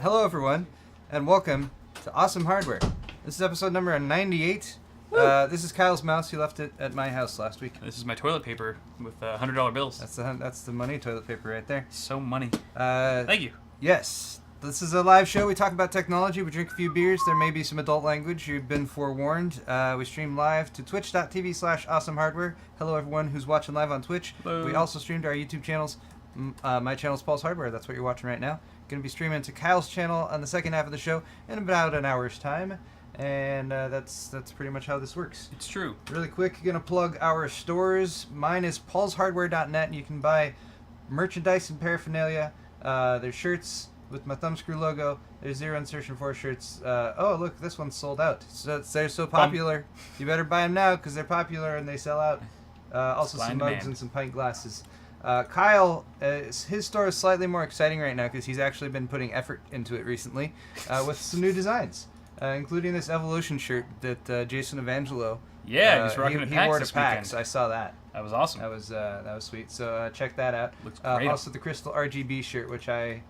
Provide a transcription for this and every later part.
Hello, everyone, and welcome to Awesome Hardware. This is episode number 98. This is Kyle's mouse. He left it at my house last week. This is my toilet paper with $100 bills. That's the money toilet paper right there. So money. Thank Thank you. Yes. This is a live show. We talk about technology. We drink a few beers. There may be some adult language. You've been forewarned. We stream live to twitch.tv/awesomehardware. Hello, everyone who's watching live on Twitch. Hello. We also stream to our YouTube channels. My channel's Paul's Hardware. That's what you're watching right now. Going to be streaming to Kyle's channel on the second half of the show in about an hour's time. And that's pretty much how this works. It's true. Really quick, going to plug our stores. Mine is paulshardware.net, and you can buy merchandise and paraphernalia. There's shirts with my thumbscrew logo. There's Zero Insertion 4 shirts. Oh, look, this one's sold out. So they're so popular. You better buy them now because they're popular and they sell out. Also some mugs and some pint glasses. Kyle, his store is slightly more exciting right now because he's actually been putting effort into it recently with some new designs, including this Evolution shirt that Jason Evangelo. Yeah, he's rocking at PAX wore to this PAX. weekend. I saw that. That was awesome. That was sweet. So check that out. Looks great. Also the Crystal RGB shirt, which I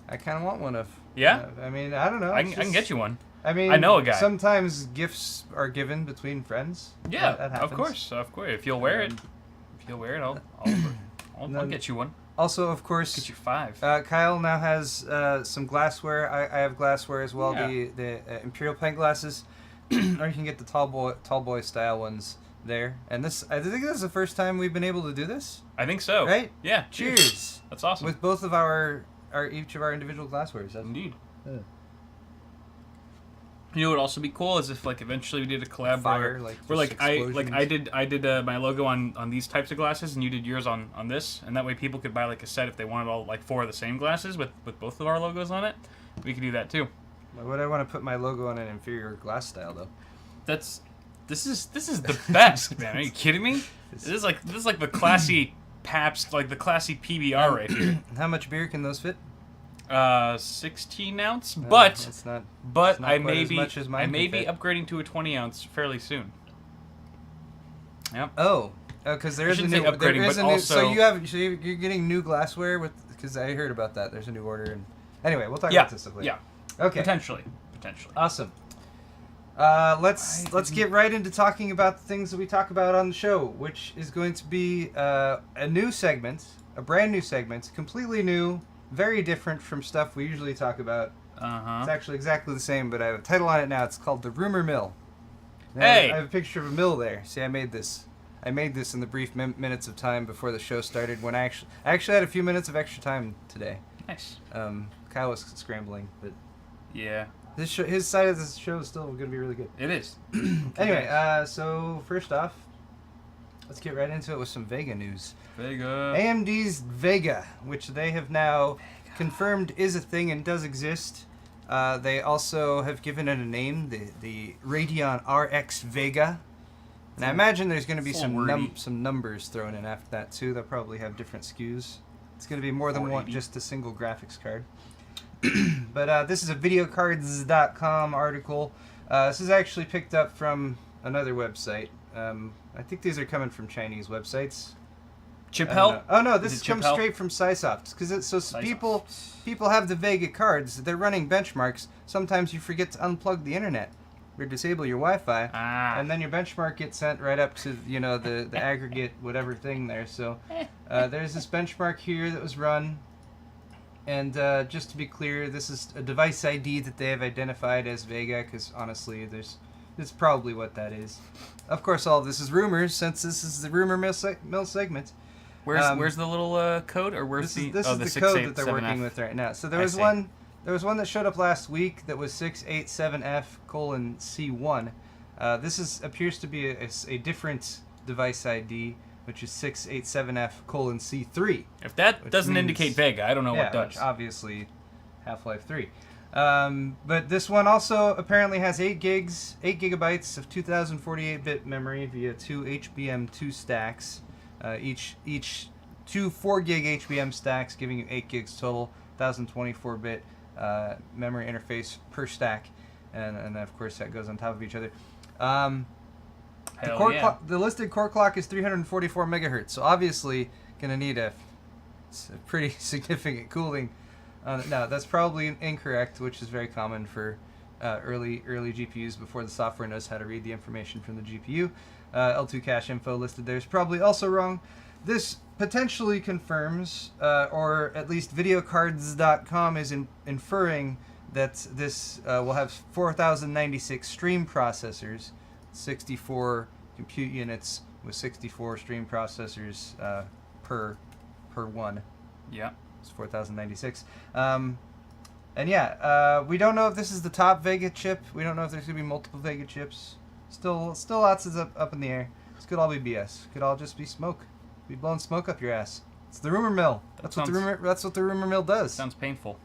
kind of want one of. Yeah? I mean, I don't know. I can get you one. I mean, I know a guy. Sometimes gifts are given between friends. Yeah, that of happens. course. If you'll wear it, I'll get you one. Also, of course, Get you 5. Kyle now has some glassware. I have glassware as well. Yeah. The Imperial pint glasses, or you can get the tall boy style ones there. And I think this is the first time we've been able to do this. I think so. Right? Yeah. Cheers. That's awesome. With both of each of our individual glasswares. Indeed. Yeah. You know what would also be cool is if eventually we did a collab Fire, where just explosions. I did my logo on these types of glasses and you did yours on this, and that way people could buy a set if they wanted all 4 of the same glasses with both of our logos on it. We could do that too. Why would I want to put my logo on an inferior glass style though? This is the best, man. Are you kidding me? This is like the classy Pabst, the classy PBR right here. How much beer can those fit? 16 ounce, but it's not I quite may as be much as mine can fit. upgrading to a 20 ounce fairly soon. Yep. Oh, because there is a shouldn't new. say upgrading, there is but a new. also- You're getting new glassware because I heard about that. There's a new order and anyway, we'll talk about this later. Yeah. Okay. Potentially. Awesome. Let's get right into talking about the things that we talk about on the show, which is going to be a new segment, a brand new segment, completely new, very different from stuff we usually talk about. It's actually exactly the same, but I have a title on it now. It's called The Rumor Mill. Now, Hey! I have a picture of a mill there. See, I made this in the brief minutes of time before the show started. When I actually had a few minutes of extra time today. Nice. Kyle was scrambling, but Yeah. his side of the show is still going to be really good. It is. Anyway, so first off, let's get right into it with some Vega news. Vega. AMD's Vega, which they have now confirmed is a thing and does exist. They also have given it a name, the Radeon RX Vega. And I imagine there's going to be some numbers thrown in after that too. They'll probably have different SKUs. It's going to be more than one, just a single graphics card. But this is a videocards.com article. This is actually picked up from another website. I think these are coming from Chinese websites. Chipel? Oh no, this comes Chipel? straight from Sysoft. Because people have the Vega cards. They're running benchmarks. Sometimes you forget to unplug the internet or disable your Wi-Fi, and then your benchmark gets sent right up to the aggregate whatever thing there. So there's this benchmark here that was run. And just to be clear, this is a device ID that they have identified as Vega, because honestly, it's probably what that is. Of course, all of this is rumors, since this is the rumor mill segment. Where's the little code, or where's this the is the code that they're working with right now. So there was one that showed up last week that was 687F:C1. This appears to be a different device ID, which is 687F:C3. If that doesn't indicate Vega, I don't know what does. Which obviously Half-Life 3. But this one also apparently has 8 gigabytes of 2048-bit memory via 2 HBM2 stacks. Each 2 4-gig HBM stacks, giving you 8 gigs total, 1024-bit memory interface per stack, and of course that goes on top of each other. The listed core clock is 344 megahertz, so obviously going to need a pretty significant cooling No, that's probably incorrect, which is very common for early GPUs before the software knows how to read the information from the GPU. L2 cache info listed there is probably also wrong. This potentially confirms, or at least videocards.com is inferring that this will have 4,096 stream processors, 64 compute units with 64 stream processors per one. Yeah. It's 4,096. And yeah, we don't know if this is the top Vega chip. We don't know if there's going to be multiple Vega chips. Still lots is up in the air. This could all be BS. Could all just be smoke. Be blowing smoke up your ass. It's the rumor mill. That's what the rumor mill does. Sounds painful.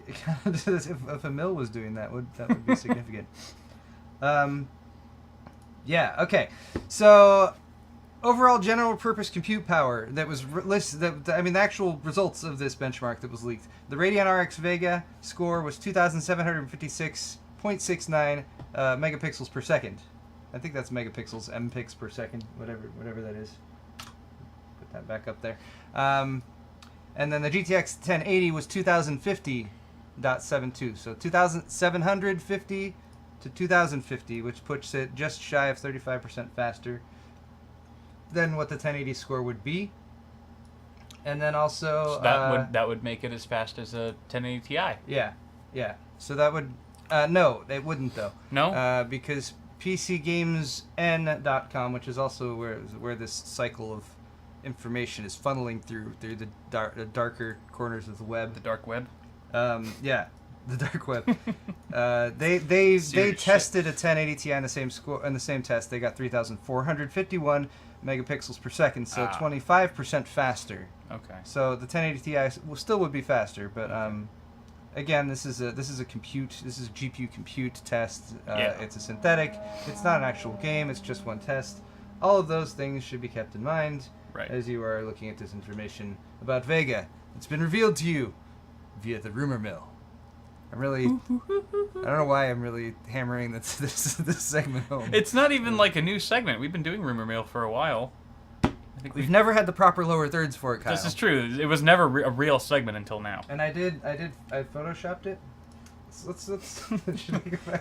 If a mill was doing that would be significant. Yeah. Okay. So overall general purpose compute power that was listed. The actual results of this benchmark that was leaked. The Radeon RX Vega score was 2,756.69 megapixels per second. I think that's megapixels, mpics per second, whatever that is. Put that back up there. And then the GTX 1080 was 2,050.72. So 2,750 to 2,050, which puts it just shy of 35% faster than what the 1080 score would be. And then also... So that would make it as fast as a 1080 Ti. Yeah. So that would... no, it wouldn't, though. No? Because PCGamesN.com, which is also where this cycle of information is funneling through the darker corners of the web. The dark web? Yeah, the dark web. They tested a 1080 Ti in the same test. They got 3,451 megapixels per second, so 25% faster. Okay. So the 1080 Ti still would be faster, but again, this is a GPU compute test. It's a synthetic. It's not an actual game. It's just one test. All of those things should be kept in mind as you are looking at this information about Vega. It's been revealed to you via the rumor mill. I don't know why I'm really hammering this segment home. It's not even like a new segment. We've been doing rumor mill for a while. I think we've never had the proper lower thirds for it, Kyle. This is true. It was never a real segment until now. And I photoshopped it. Let's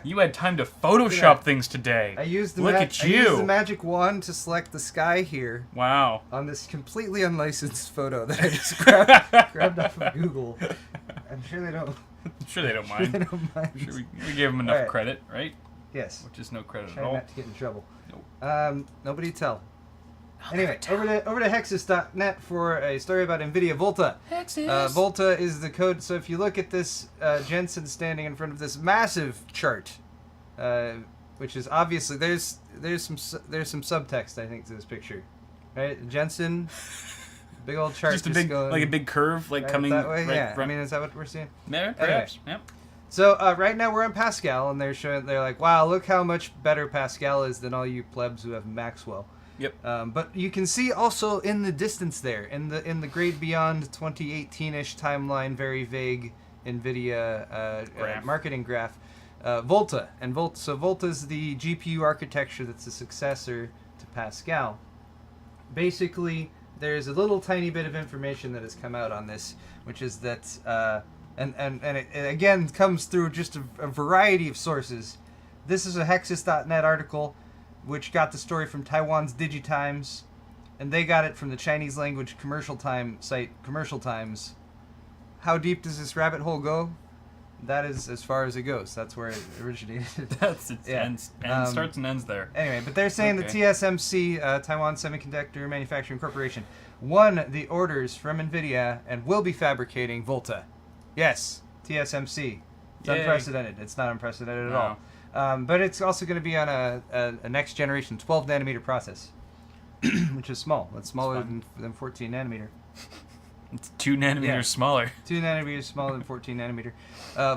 You had time to Photoshop things today. I used the Look at you. I used the magic wand to select the sky here. Wow. On this completely unlicensed photo that I just grabbed off of Google. I'm sure they don't. I'm sure they don't mind. I'm sure we gave them enough credit, right? Yes. Which is no credit Try at all. not to get in trouble. Nope. Nobody tell. Anyway, over to Hexus.net for a story about NVIDIA Volta. Hexus. Volta is the code. So if you look at this, Jensen standing in front of this massive chart, which is obviously there's some subtext I think to this picture, right? Jensen, big old chart, just a big going, like a big curve, like coming that way. right Yeah, from... I mean, is that what we're seeing? Yeah, perhaps. Anyway. Yep. So right now we're on Pascal, and they're like, wow, look how much better Pascal is than all you plebs who have Maxwell. Yep. But you can see also in the distance there, in the Grade Beyond 2018-ish timeline, very vague NVIDIA marketing graph, Volta. So Volta is the GPU architecture that's the successor to Pascal. Basically, there's a little tiny bit of information that has come out on this, which is that, and it again comes through just a variety of sources. This is a Hexus.net article, which got the story from Taiwan's Digitimes, and they got it from the Chinese language commercial time site Commercial Times. How deep does this rabbit hole go? That is as far as it goes. That's where it originated. That's its ends. Starts and ends there. Anyway, but they're saying the TSMC, Taiwan Semiconductor Manufacturing Corporation, won the orders from NVIDIA and will be fabricating Volta. Yes, TSMC. It's unprecedented. It's not unprecedented at all. But it's also going to be on a next generation 12 nanometer process, which is small. It's smaller than 14 nanometer. It's 2 nanometers smaller. 2 nanometers smaller than 14 nanometer.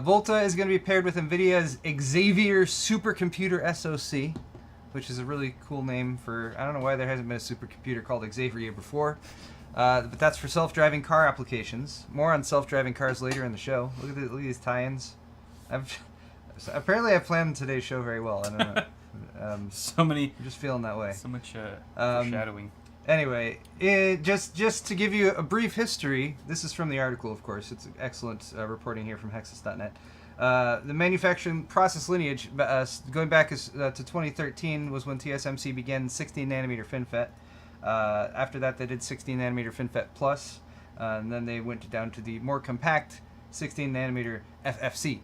Volta is going to be paired with NVIDIA's Xavier supercomputer SoC, which is a really cool name for... I don't know why there hasn't been a supercomputer called Xavier before. But that's for self-driving car applications. More on self-driving cars later in the show. Look at these tie-ins. Apparently I planned today's show very well. I don't know. So many... I'm just feeling that way. So much foreshadowing. Anyway, just to give you a brief history, this is from the article, of course. It's excellent reporting here from Hexus.net. The manufacturing process lineage, going back to 2013, was when TSMC began 16 nanometer FinFET. After that, they did 16 nanometer FinFET Plus, and then they went down to the more compact 16 nanometer FFC.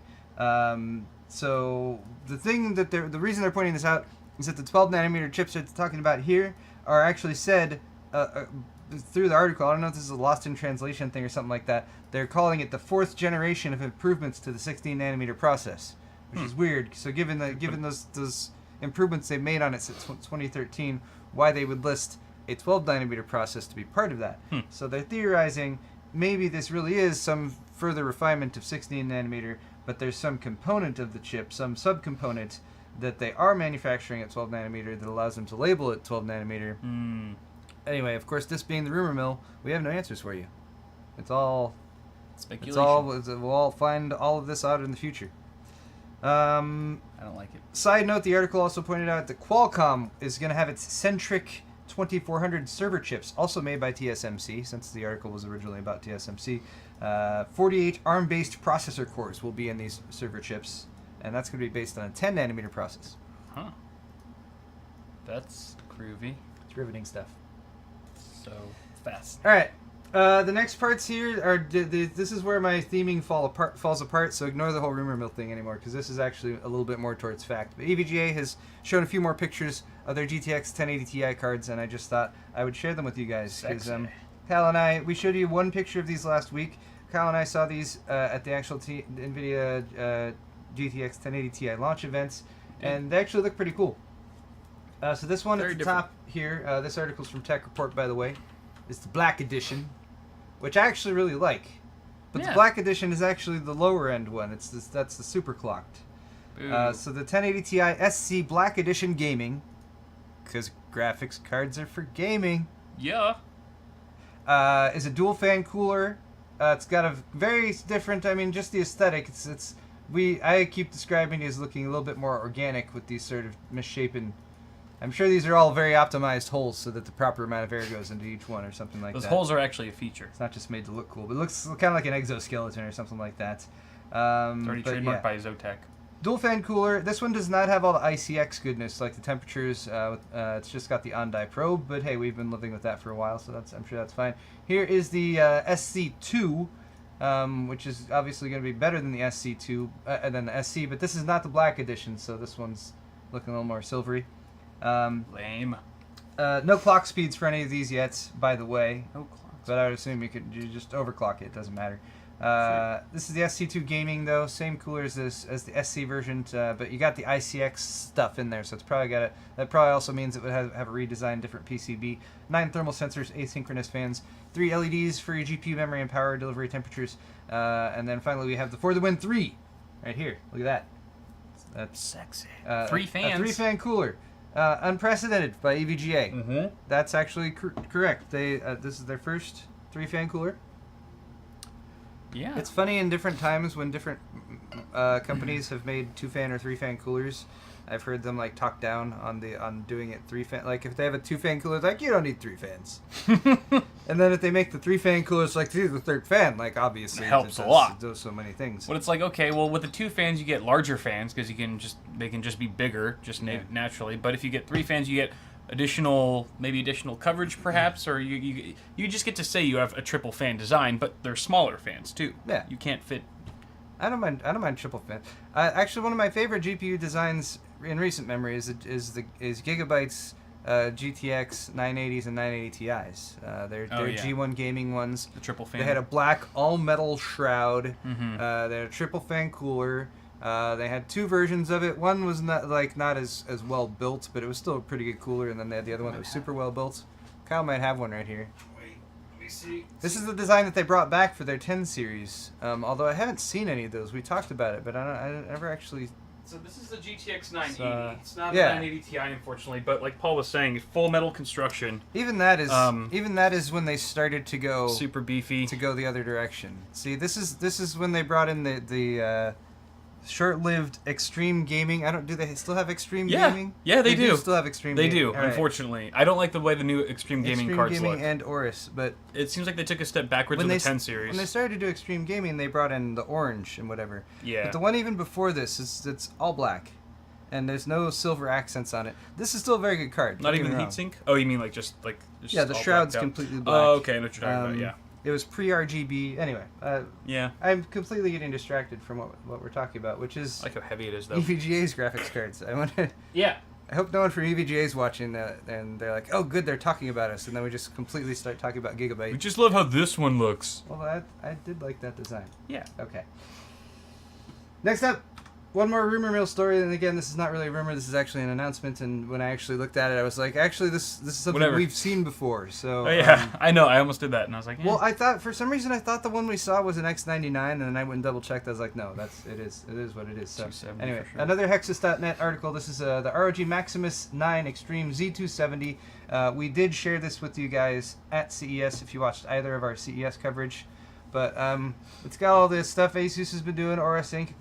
So the thing that the reason they're pointing this out is that the 12 nanometer chips they're talking about here are actually said through the article. I don't know if this is a lost in translation thing or something like that. They're calling it the 4th generation of improvements to the 16 nanometer process, which is weird. So given those improvements they made on it since 2013, why they would list a 12 nanometer process to be part of that? So they're theorizing maybe this really is some further refinement of 16 nanometer, but there's some component of the chip, some subcomponent that they are manufacturing at 12 nanometer that allows them to label it 12 nanometer. Anyway, of course, this being the rumor mill, we have no answers for you. It's all speculation. We'll all find all of this out in the future. I don't like it. Side note, the article also pointed out that Qualcomm is going to have its Centric 2400 server chips, also made by TSMC, since the article was originally about TSMC. 48 ARM-based processor cores will be in these server chips, and that's going to be based on a 10 nanometer process. Huh. That's groovy. It's riveting stuff. So fast. All right. The next parts here are this is where my theming falls apart. So ignore the whole rumor mill thing anymore, because this is actually a little bit more towards fact. But EVGA has shown a few more pictures of their GTX 1080 Ti cards, and I just thought I would share them with you guys. Because Kyle and I, we showed you one picture of these last week. Kyle and I saw these at the actual NVIDIA GTX 1080 Ti launch events, and they actually look pretty cool. So this one at the top here, this article's from Tech Report, by the way, is the Black Edition, which I actually really like. But the Black Edition is actually the lower end one. That's the super clocked. So the 1080 Ti SC Black Edition Gaming, because graphics cards are for gaming. Yeah. Is a dual fan cooler. It's got a very different. I mean, just the aesthetic. I keep describing it as looking a little bit more organic with these sort of misshapen. I'm sure these are all very optimized holes so that the proper amount of air goes into each one or something like that. Those holes are actually a feature. It's not just made to look cool, but it looks kind of like an exoskeleton or something like that. It's already trademarked by Zotac. Dual fan cooler. This one does not have all the ICX goodness like the temperatures. It's just got the on-die probe, but hey, we've been living with that for a while, so I'm sure that's fine. Here is the SC2, which is obviously going to be better than the SC2 than the SC, but this is not the Black Edition, so this one's looking a little more silvery. Lame. No clock speeds for any of these yet, by the way. No clocks. But I would assume you just overclock it. It doesn't matter. This is the SC2 Gaming, though. Same cooler as the SC version, but you got the ICX stuff in there, so it's probably that probably also means it would have a redesigned different PCB. 9 thermal sensors, asynchronous fans, 3 LEDs for your GPU memory and power delivery temperatures, and then finally we have the For the Win 3 right here. Look at that. That's sexy. 3 fans. A 3-fan cooler. Unprecedented by EVGA. Mm-hmm. That's actually correct. This is their first 3-fan cooler. Yeah. It's funny in different times when different companies have made 2-fan or 3-fan coolers. I've heard them like talk down on doing it 3-fan. Like if they have a 2-fan cooler, it's like you don't need 3 fans. And then if they make the 3-fan cooler, it's like the 3rd fan. Like obviously it helps a lot. It does so many things. But it's like, okay, well with the 2 fans you get larger fans because they can just be bigger naturally. But if you get 3 fans, you get additional coverage perhaps, or you just get to say you have a triple fan design, but they're smaller fans too. Yeah. You can't fit. I don't mind triple fan. Actually, one of my favorite GPU designs in recent memory is Gigabyte's GTX 980s and 980 Ti's. They're G1 gaming ones. The triple fan. They had a black all metal shroud. Mm-hmm. They had a triple fan cooler. They had 2 versions of it. One was not as well built, but it was still a pretty good cooler. And then they had the other one that was super well built. Kyle might have one right here. Wait, let me see. This is the design that they brought back for their 10 series. Although I haven't seen any of those. We talked about it, but I never actually. So this is the GTX 980. It's not yeah. the 980 Ti, unfortunately, but like Paul was saying, full metal construction. Even that is when they started to go super beefy to go the other direction. See, this is when they brought in the short-lived Extreme Gaming. Do they still have Extreme Yeah. Gaming? Yeah, they do. Still have Extreme They Gaming. do, All right. unfortunately. I don't like the way the new Extreme Gaming cards Extreme look. Gaming and Oris, but It seems like they took a step backwards with the 10 series. when they started to do Extreme Gaming, they brought in the orange and whatever. Yeah. But the one even before this it's all black, and there's no silver accents on it. This is still a very good card. Not don't even get me heatsink? Oh, you mean just Yeah, the all shroud's blacked out? completely black. Oh, okay, I know what you're talking about, yeah. It was pre-RGB. Anyway, Yeah. I'm completely getting distracted from what we're talking about, which is I like how heavy it is, though. EVGA's graphics cards. Yeah. I hope no one from EVGA's watching and they're like, oh, good, they're talking about us, and then we just completely start talking about Gigabyte. We just love how this one looks. Well, I did like that design. Yeah. Okay. Next up, one more rumor mill story, and again, this is not really a rumor. This is actually an announcement. And when I actually looked at it, I was like, actually, this is something Whatever. we've seen before. So. Oh, yeah, I know. I almost did that, and I was like, Well, I thought for some reason I thought the one we saw was an X99, and then I went and double checked. I was like, no, it is what it is. So 270 anyway, for sure. another Hexus.net article. This is the ROG Maximus 9 Extreme Z270. We did share this with you guys at CES if you watched either of our CES coverage. But it's got all this stuff ASUS has been doing, Aura Sync,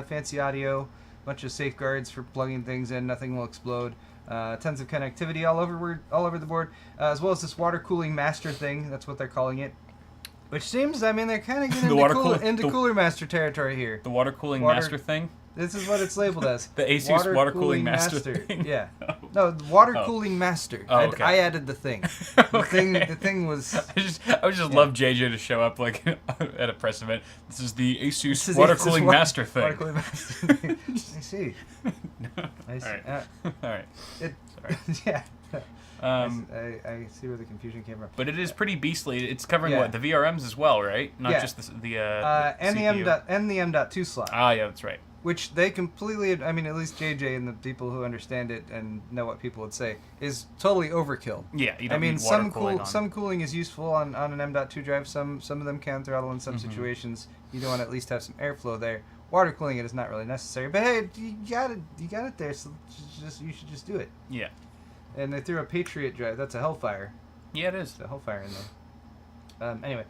fancy audio, bunch of safeguards for plugging things in, nothing will explode. Tons of connectivity all over the board, as well as this water cooling master thing. That's what they're calling it. Which seems, I mean, they're kind of getting into Cooler Master territory here. The water cooling master thing? This is what it's labeled as. The ASUS water cooling master thing. Yeah. No, water cooling master. Oh, okay. I added the thing. The thing was... I would just love JJ to show up like at a press event. This is the ASUS water cooling master thing. Water cooling master thing. I see. I see. All right. Sorry. Yeah. I see where the confusion came from. But it is pretty beastly. It's covering Yeah. what, the VRMs as well, right? Not Yeah. just the and CPU. the M.2 slot. Ah, yeah, that's right. Which they completely, I mean, at least JJ and the people who understand it and know what people would say, is totally overkill. Yeah, you don't I mean, need water cooling on. some cooling is useful on an M.2 drive. Some of them can throttle in some situations. You don't want to at least have some airflow there. Water cooling it is not really necessary. But hey, you got it there, so you should just do it. Yeah. And they threw a Patriot drive. That's a Hellfire. Yeah, it is. There's a Hellfire in there. Anyway.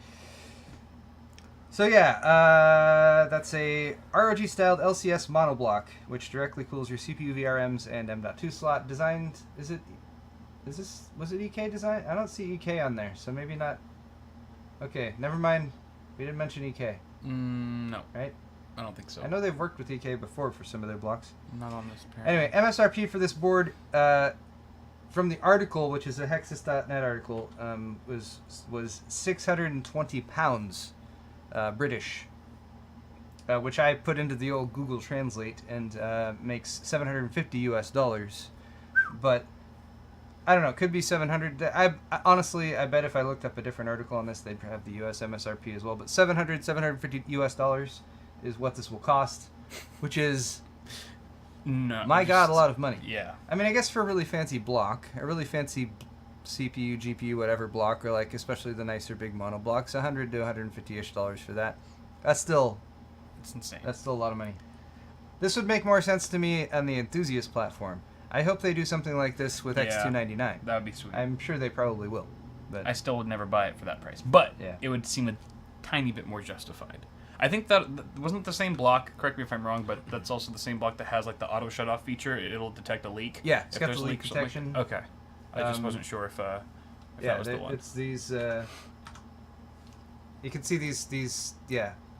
So yeah, that's a ROG-styled LCS monoblock, which directly cools your CPU, VRMs, and M.2 slot. Designed, was it EK design? I don't see EK on there, so maybe not. Okay, never mind. We didn't mention EK. No. Right? I don't think so. I know they've worked with EK before for some of their blocks. Not on this, apparently. Anyway, MSRP for this board, from the article, which is a Hexus.net article, was 620 pounds. British, which I put into the old Google Translate and makes $750 US. But I don't know, it could be 700. I honestly, I bet if I looked up a different article on this, they'd have the US MSRP as well. But $750 US is what this will cost, which is, my God, a lot of money. Yeah. I mean, I guess for a really fancy block, a really fancy CPU, GPU, whatever block, or like especially the nicer big mono blocks, $100 to $150-ish for that. It's insane. That's still a lot of money. This would make more sense to me on the enthusiast platform. I hope they do something like this with X299. That would be sweet. I'm sure they probably will. But I still would never buy it for that price, but Yeah. it would seem a tiny bit more justified. I think that wasn't the same block. Correct me if I'm wrong, but that's also the same block that has like the auto shut off feature. It'll detect a leak. Yeah, it's if got there's the a leak or something. detection. Okay, I just wasn't sure if that was the one. It's these. You can see these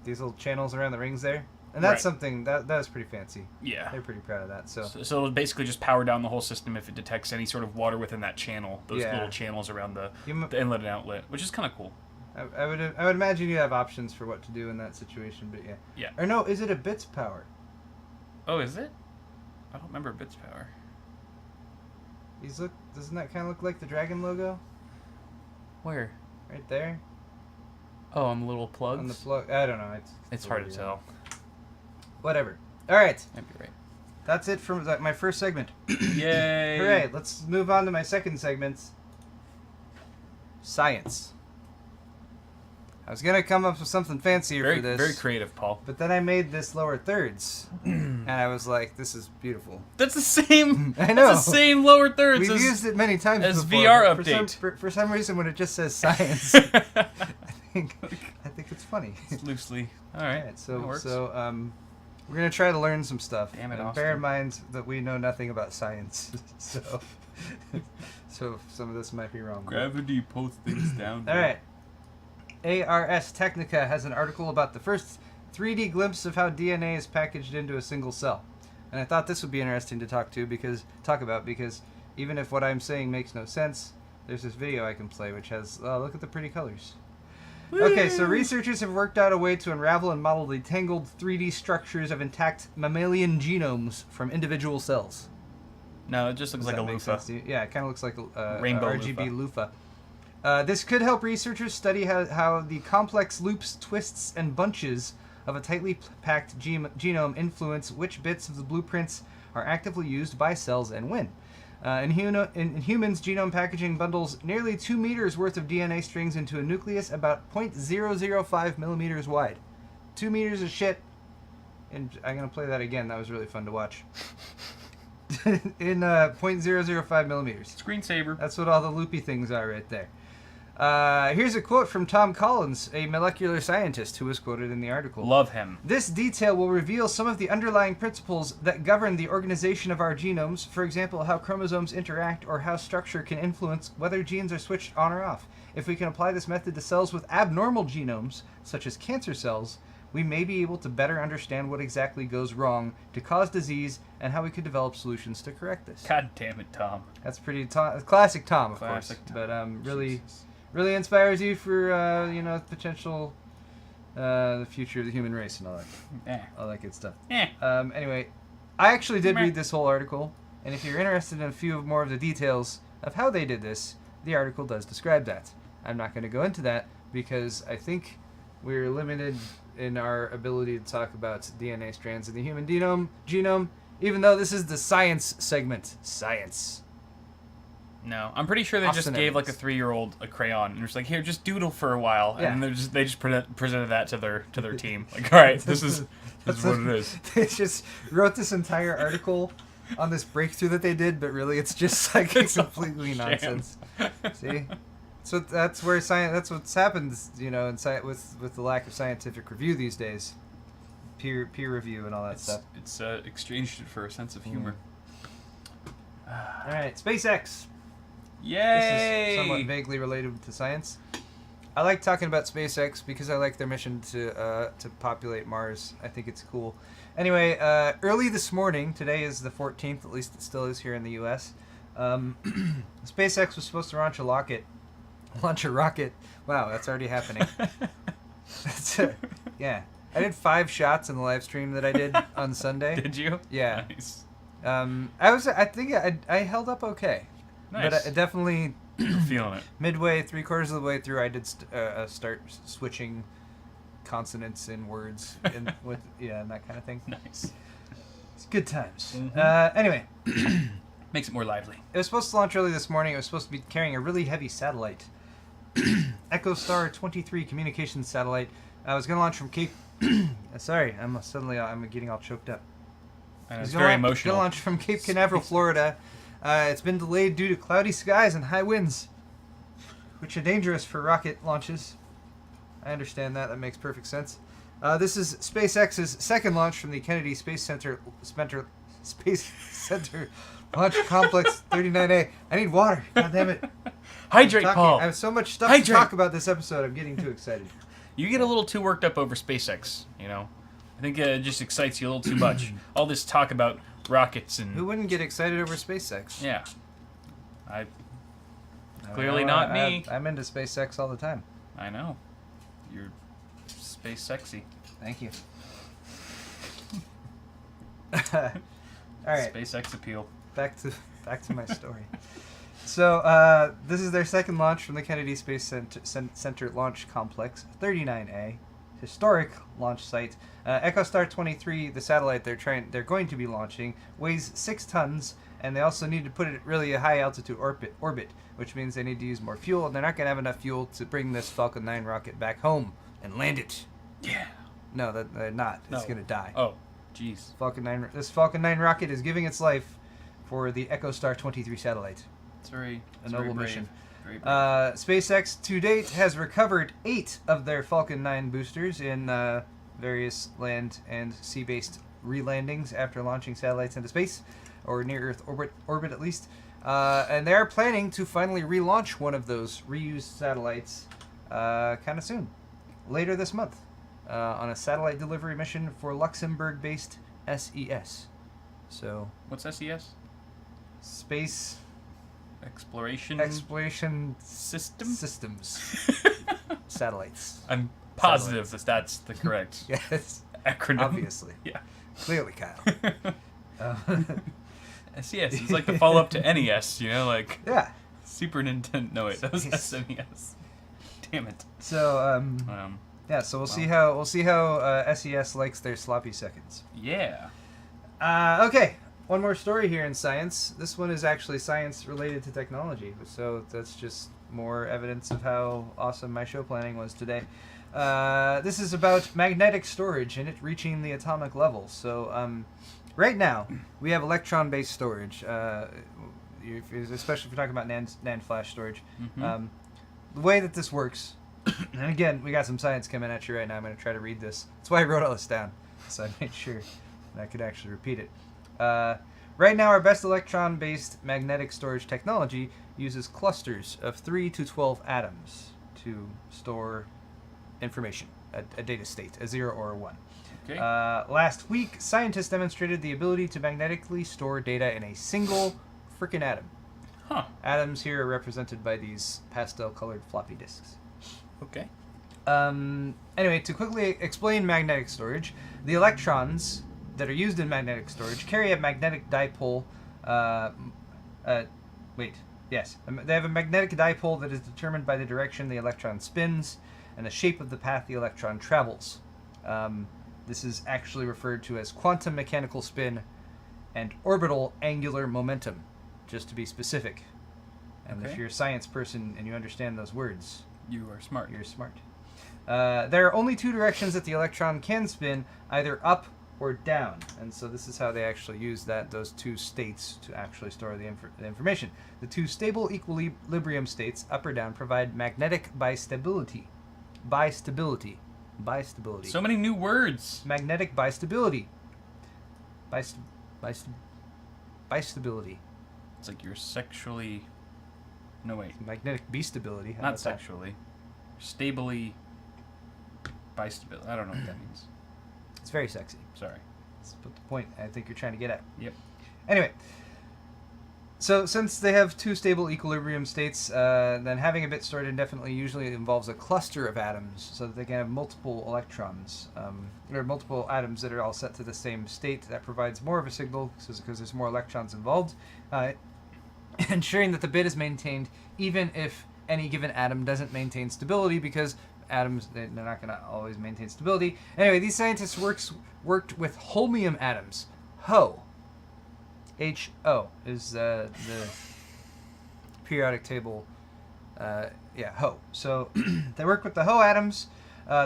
little channels around the rings there, and that's something that is pretty fancy. Yeah, They're pretty proud of that. So it'll basically just power down the whole system if it detects any sort of water within that channel. Those little channels around the inlet and outlet, which is kind of cool. I would imagine you have options for what to do in that situation, but yeah. Yeah. Or no, is it a bits power? Oh, is it? I don't remember bits power. Doesn't that kind of look like the dragon logo? Where? Right there. Oh, on the little plugs. On the plug. I don't know. It's hard to tell. Whatever. All right. Might be right. That's it from my first segment. Yay! Hooray! Let's move on to my second segment. Science. I was gonna come up with something fancier for this. Very creative, Paul. But then I made this lower thirds, and I was like, "This is beautiful." That's the same. I know. That's the same lower thirds. We've used it many times as before. VR but update. For some reason, when it just says science, I think it's funny. It's loosely. All right. So We're gonna try to learn some stuff. Damn it, And Austin. bear in mind that we know nothing about science, so some of this might be wrong. Gravity pulls things down. All right. ARS Technica has an article about the first 3D glimpse of how DNA is packaged into a single cell, and I thought this would be interesting to talk about because even if what I'm saying makes no sense, there's this video I can play which has look at the pretty colors. Okay, so researchers have worked out a way to unravel and model the tangled 3D structures of intact mammalian genomes from individual cells. No, it just looks Does like a that make loofah. sense to you? Yeah, it kind of looks like a Rainbow RGB loofah. This could help researchers study how the complex loops, twists, and bunches of a tightly packed genome influence which bits of the blueprints are actively used by cells and when. In humans, genome packaging bundles nearly 2 meters worth of DNA strings into a nucleus about 0.005 millimeters wide. 2 meters of shit. And I'm going to play that again. That was really fun to watch. In 0.005 millimeters. Screensaver. That's what all the loopy things are right there. Here's a quote from Tom Collins, a molecular scientist who was quoted in the article. Love him. This detail will reveal some of the underlying principles that govern the organization of our genomes, for example, how chromosomes interact or how structure can influence whether genes are switched on or off. If we can apply this method to cells with abnormal genomes, such as cancer cells, we may be able to better understand what exactly goes wrong to cause disease and how we could develop solutions to correct this. God damn it, Tom. That's pretty classic Tom, of Classic course, Tom. but really, Jesus. really inspires you for potential the future of the human race and all that good stuff. Anyway, I actually did read this whole article, and if you're interested in a few more of the details of how they did this, the article does describe that. I'm not going to go into that because I think we're limited in our ability to talk about DNA strands in the human genome, even though this is the science segment. Science. No, I'm pretty sure they just Austin gave like a Evans. 3-year-old a crayon and was like, "Here, just doodle for a while," Yeah. and they just presented that to their team. Like, all right, this is what it is. They just wrote this entire article on this breakthrough that they did, but really it's just like It's all completely sham. nonsense. See, so that's where science. That's what's happened, with the lack of scientific review these days, peer review and all that stuff. It's exchanged for a sense of humor. All right, SpaceX. Yay! This is somewhat vaguely related to science. I like talking about SpaceX because I like their mission to populate Mars. I think it's cool. Anyway, early this morning, today is the 14th, at least it still is here in the U.S., SpaceX was supposed to launch a rocket. Wow, that's already happening. Yeah. I did 5 shots in the live stream that I did on Sunday. Did you? Yeah. Nice. I think I held up okay. Nice. But I definitely Feeling it. midway, 3/4 of the way through, I did start switching consonants in words and that kind of thing. Nice. It's good times. Mhm. Anyway, Makes it more lively. it was supposed to launch early this morning. It was supposed to be carrying a really heavy satellite, EchoStar 23 communications satellite. I was going to launch from Cape. Sorry, I'm getting all choked up. And it's Going very to emotional. launch from Cape Canaveral, Florida. It's been delayed due to cloudy skies and high winds, which are dangerous for rocket launches. I understand that. That makes perfect sense. This is SpaceX's second launch from the Kennedy Space Center Launch Complex 39A. I need water. God damn it. Hydrate, Paul. I have so much stuff to Hydrate. talk about this episode. I'm getting too excited. You get a little too worked up over SpaceX, you know? I think it just excites you a little too much. All this talk about rockets and... Who wouldn't get excited over SpaceX? Yeah. I Clearly know, not me. I'm into SpaceX all the time. I know. You're space sexy. Thank you. All right. SpaceX appeal. Back to my story. So this is their second launch from the Kennedy Space Center Launch Complex 39A, historic launch site. EchoStar 23, the satellite they're going to be launching, weighs 6 tons, and they also need to put it at really a high altitude orbit, which means they need to use more fuel, and they're not going to have enough fuel to bring this Falcon 9 rocket back home and land it. Yeah. No, they're not. It's No. going to die. Oh, jeez. This Falcon 9 rocket is giving its life for the EchoStar 23 satellite. It's very noble brave. mission. Very brave. SpaceX to date has recovered 8 of their Falcon 9 boosters in various land and sea-based relandings after launching satellites into space, or near Earth orbit at least. And they are planning to finally relaunch one of those reused satellites kind of soon, later this month, on a satellite delivery mission for Luxembourg-based SES. So, What's SES? Space Exploration Systems. Satellites. I'm positive that that's the correct Yes, acronym. obviously. Yeah. Clearly, Kyle. SES. It's like the follow-up to NES, like Yeah. Super Nintendo. No, wait, that was Yes. SNES. Damn it. So, yeah. So we'll see how SES likes their sloppy seconds. Yeah. Okay. One more story here in science. This one is actually science related to technology, so that's just more evidence of how awesome my show planning was today. This is about magnetic storage and it reaching the atomic level. So, right now, we have electron-based storage, especially if you're talking about NAND flash storage. Mm-hmm. The way that this works, and again, we got some science coming at you right now. I'm going to try to read this. That's why I wrote all this down, so I made sure that I could actually repeat it. Right now, our best electron-based magnetic storage technology uses clusters of 3 to 12 atoms to store information, a data state, a 0 or a 1. Okay. Last week, scientists demonstrated the ability to magnetically store data in a single frickin' atom. Huh. Atoms here are represented by these pastel-colored floppy disks. Okay. Anyway, to quickly explain magnetic storage, the electrons that are used in magnetic storage carry a magnetic dipole. They have a magnetic dipole that is determined by the direction the electron spins and the shape of the path the electron travels. This is actually referred to as quantum mechanical spin and orbital angular momentum, just to be specific. And Okay. if you're a science person and you understand those words, You are smart. you're smart. There are only two directions that the electron can spin, either up or down. And so this is how they actually use those two states to actually store the information. The two stable equilibrium states, up or down, provide magnetic bistability. Bistability. So many new words. Magnetic bistability. Bistability. It's like you're sexually. No, wait. Magnetic bistability. How Not about that? sexually. Stably. Bistability. I don't know what that means. It's very sexy. Sorry. That's what the point I think you're trying to get at. Yep. Anyway, so since they have two stable equilibrium states, then having a bit stored indefinitely usually involves a cluster of atoms, so that they can have multiple electrons, or multiple atoms that are all set to the same state. That provides more of a signal, because there's more electrons involved, ensuring that the bit is maintained even if any given atom doesn't maintain stability, because atoms, they're not going to always maintain stability. Anyway, these scientists worked with holmium atoms. HO. H-O is the periodic table. HO. So they worked with the HO atoms.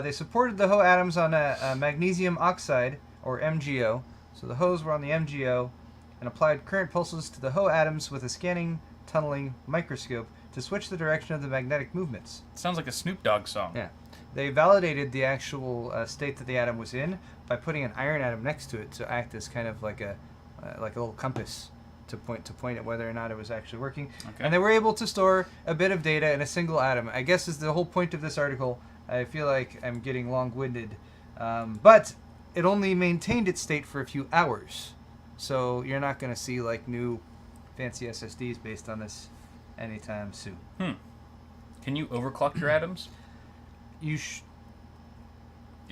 They supported the HO atoms on a magnesium oxide, or MgO. So the HOs were on the MgO, and applied current pulses to the HO atoms with a scanning, tunneling microscope to switch the direction of the magnetic movements. It sounds like a Snoop Dogg song. Yeah. They validated the actual state that the atom was in by putting an iron atom next to it to act as kind of like a little compass to point at whether or not it was actually working. Okay. And they were able to store a bit of data in a single atom. I guess is the whole point of this article. I feel like I'm getting long-winded. But it only maintained its state for a few hours. So you're not going to see like new fancy SSDs based on this anytime soon. Can you overclock your atoms? If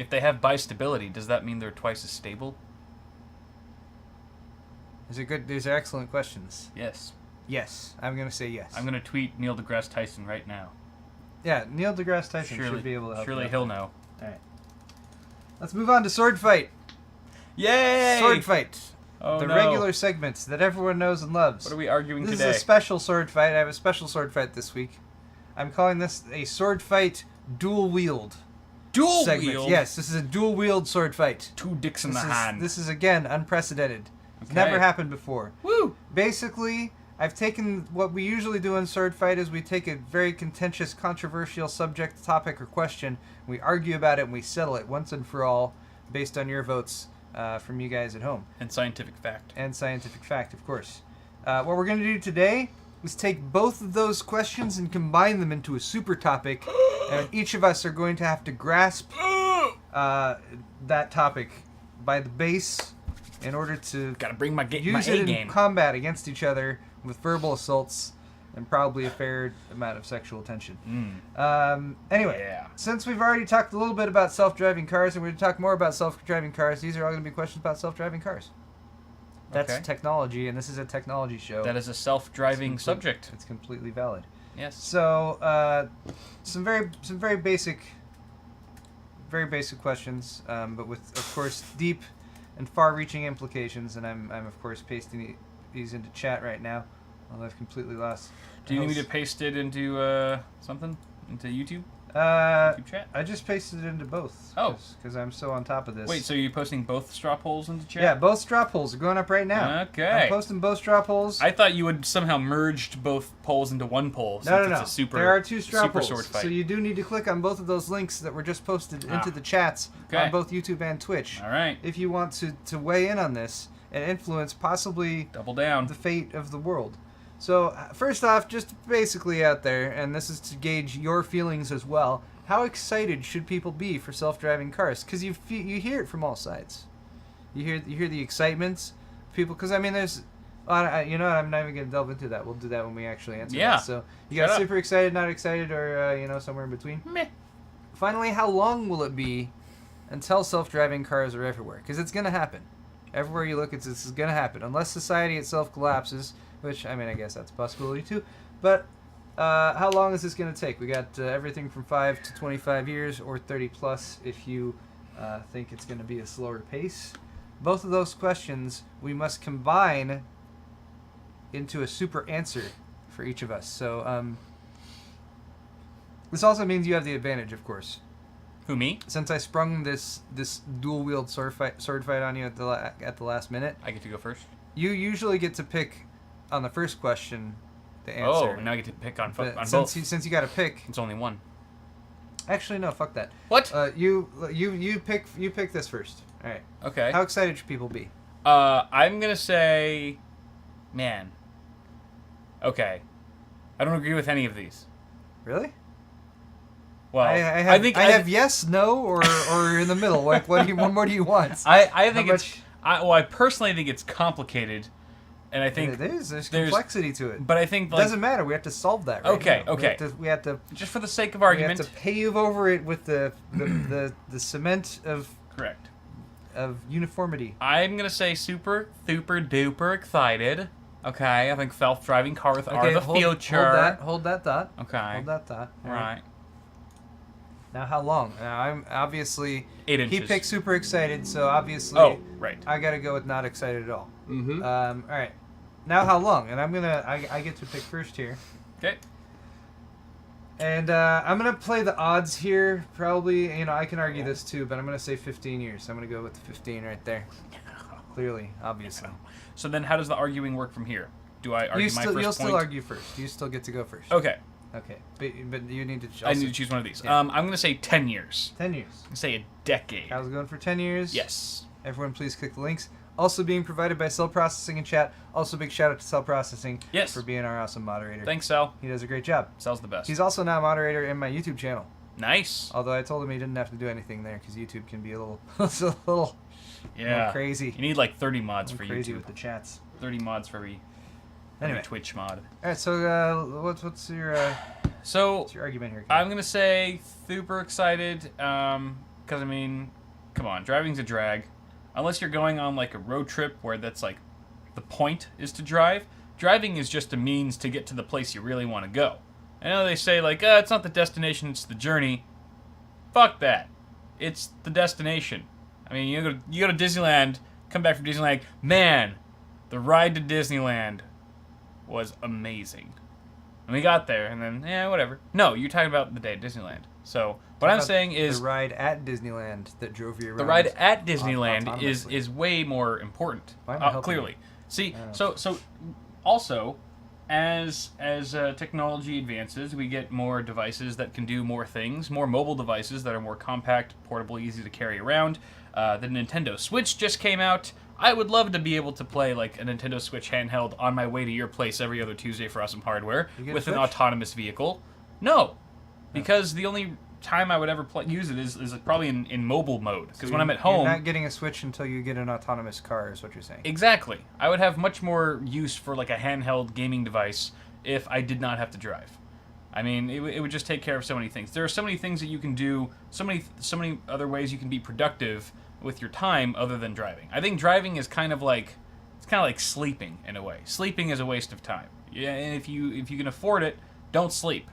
they have bistability, does that mean they're twice as stable? These are excellent questions. Yes. Yes, I'm going to say yes. I'm going to tweet Neil deGrasse Tyson right now. Yeah, Neil deGrasse Tyson should be able to help. Surely he'll know. All right. Let's move on to Sword Fight. Yay! Sword Fight. Oh, The no. regular segments that everyone knows and loves. What are we arguing This today? is a special sword fight. I have a special sword fight this week. I'm calling this a sword fight dual wield Dual segment. wield? Yes, this is a dual wield sword fight. Two dicks in This the is, hand. This is again unprecedented. It's Okay. never happened before. Woo! Basically, I've taken what we usually do in sword fight is we take a very contentious, controversial subject, topic, or question, we argue about it, and we settle it once and for all based on your votes from you guys at home. And scientific fact. And scientific fact, of course. What we're going to do today is take both of those questions and combine them into a super topic, and each of us are going to have to grasp that topic by the base in order to Gotta bring my use A it in game. combat against each other with verbal assaults and probably a fair amount of sexual tension. Anyway, Yeah. since we've already talked a little bit about self-driving cars and we're going to talk more about self-driving cars, these are all going to be questions about self-driving cars. That's Okay. technology, and this is a technology show. That is a self-driving subject. It's completely valid. Yes. So, some very basic questions, but with, of course, deep and far-reaching implications. And I'm of course pasting these into chat right now. Although I've completely lost. Do you need me to paste it into something? Into YouTube? YouTube YouTube chat? I just pasted it into both. Oh. Because I'm so on top of this. Wait, so you're posting both straw polls into chat? Yeah, both straw polls are going up right now. Okay. I'm posting both straw polls. I thought you would somehow merged both polls into one poll. No. It's a super, there are two straw super polls. sword fight. So you do need to click on both of those links that were just posted into the chats Okay. on both YouTube and Twitch. All right. If you want to weigh in on this and influence possibly Double down. the fate of the world. So, first off, just basically out there, and this is to gauge your feelings as well, how excited should people be for self-driving cars? Because you hear it from all sides. You hear the excitement, people. Because I mean, there's, you know what? I'm not even gonna delve into that. We'll do that when we actually answer. Yeah. That. So you Shut got up. super excited, not excited, or somewhere in between. Meh. Finally, how long will it be until self-driving cars are everywhere? Because it's gonna happen. Everywhere you look, this is gonna happen. Unless society itself collapses, which I mean, I guess that's a possibility too. But how long is this going to take? We got everything from 5 to 25 years, or 30 plus if you think it's going to be a slower pace. Both of those questions we must combine into a super answer for each of us. So this also means you have the advantage, of course. Who, me? Since I sprung this dual wield sword fight on you at the last minute, I get to go first. you usually get to pick on the first question the answer. Oh, now I get to pick on But both. since you got to pick, It's only one. actually no, fuck that. What? You pick this first. All right. Okay. How excited should people be? I'm gonna say, man. Okay. I don't agree with any of these. Really? Well, I have yes, no, or in the middle. Like, what more do you want? I think How it's. I personally think it's complicated, and I think There's complexity to it. But I think It doesn't matter. We have to solve that. Right Okay, now. okay. We have to just for the sake of we argument. have to pave over it with the cement of Correct. uniformity. I'm gonna say super duper excited. Okay, I think self-driving cars are the future. Hold that thought. Okay. Hold that thought. All Right. Now, how long? Now, I'm obviously 8 inches. he picked super excited, so obviously Oh, right. I gotta go with not excited at all. Mm-hmm. All right. Now, how long? And I get to pick first here. Okay. And I'm gonna play the odds here. Probably, I can argue this too, but I'm gonna say 15 years. So I'm gonna go with the 15 right there. Clearly, obviously. So then, how does the arguing work from here? Do I argue my 1st point? You'll still argue first. You still get to go first. Okay. Okay. But you need to. I need to choose one of these. Yeah. I'm gonna say 10 years. 10 years. I'm gonna say a decade. I was going for 10 years. Yes. Everyone, please click the links. Also being provided by Cell Processing in chat. Also, big shout out to Cell Processing Yes. for being our awesome moderator. Thanks, Sal. He does a great job. Sal's the best. He's also now a moderator in my YouTube channel. Nice. Although I told him he didn't have to do anything there because YouTube can be a little, it's a little Yeah. crazy. You need like 30 mods for Crazy YouTube. with the chats. 30 mods for every Anyway. Twitch mod. All right, so what's your So argument here? I'm gonna say super excited, because I mean, come on, driving's a drag. Unless you're going on like a road trip where that's like the point is to drive. Driving is just a means to get to the place you really want to go. I know they say like, it's not the destination, it's the journey. Fuck that. It's the destination. I mean, you go to Disneyland, come back from Disneyland, man, the ride to Disneyland was amazing. And we got there, and then, whatever. No, you're talking about the day at Disneyland. So, what I'm saying is... The ride at Disneyland that drove you around. The ride at Disneyland is autonomously. way more important, Why am I helping clearly. you? See, I so also, as technology advances, we get more devices that can do more things, more mobile devices that are more compact, portable, easy to carry around. The Nintendo Switch just came out. I would love to be able to play like a Nintendo Switch handheld on my way to your place every other Tuesday for Awesome Hardware with an autonomous vehicle. No, because the only time I would ever use it is probably in mobile mode. Because when I'm at home, you're not getting a Switch until you get an autonomous car, is what you're saying. Exactly. I would have much more use for like a handheld gaming device if I did not have to drive. I mean, it would just take care of so many things. There are so many things that you can do, so many other ways you can be productive with your time other than driving. I think driving is kind of like sleeping in a way. Sleeping is a waste of time. Yeah, and if you can afford it, don't sleep.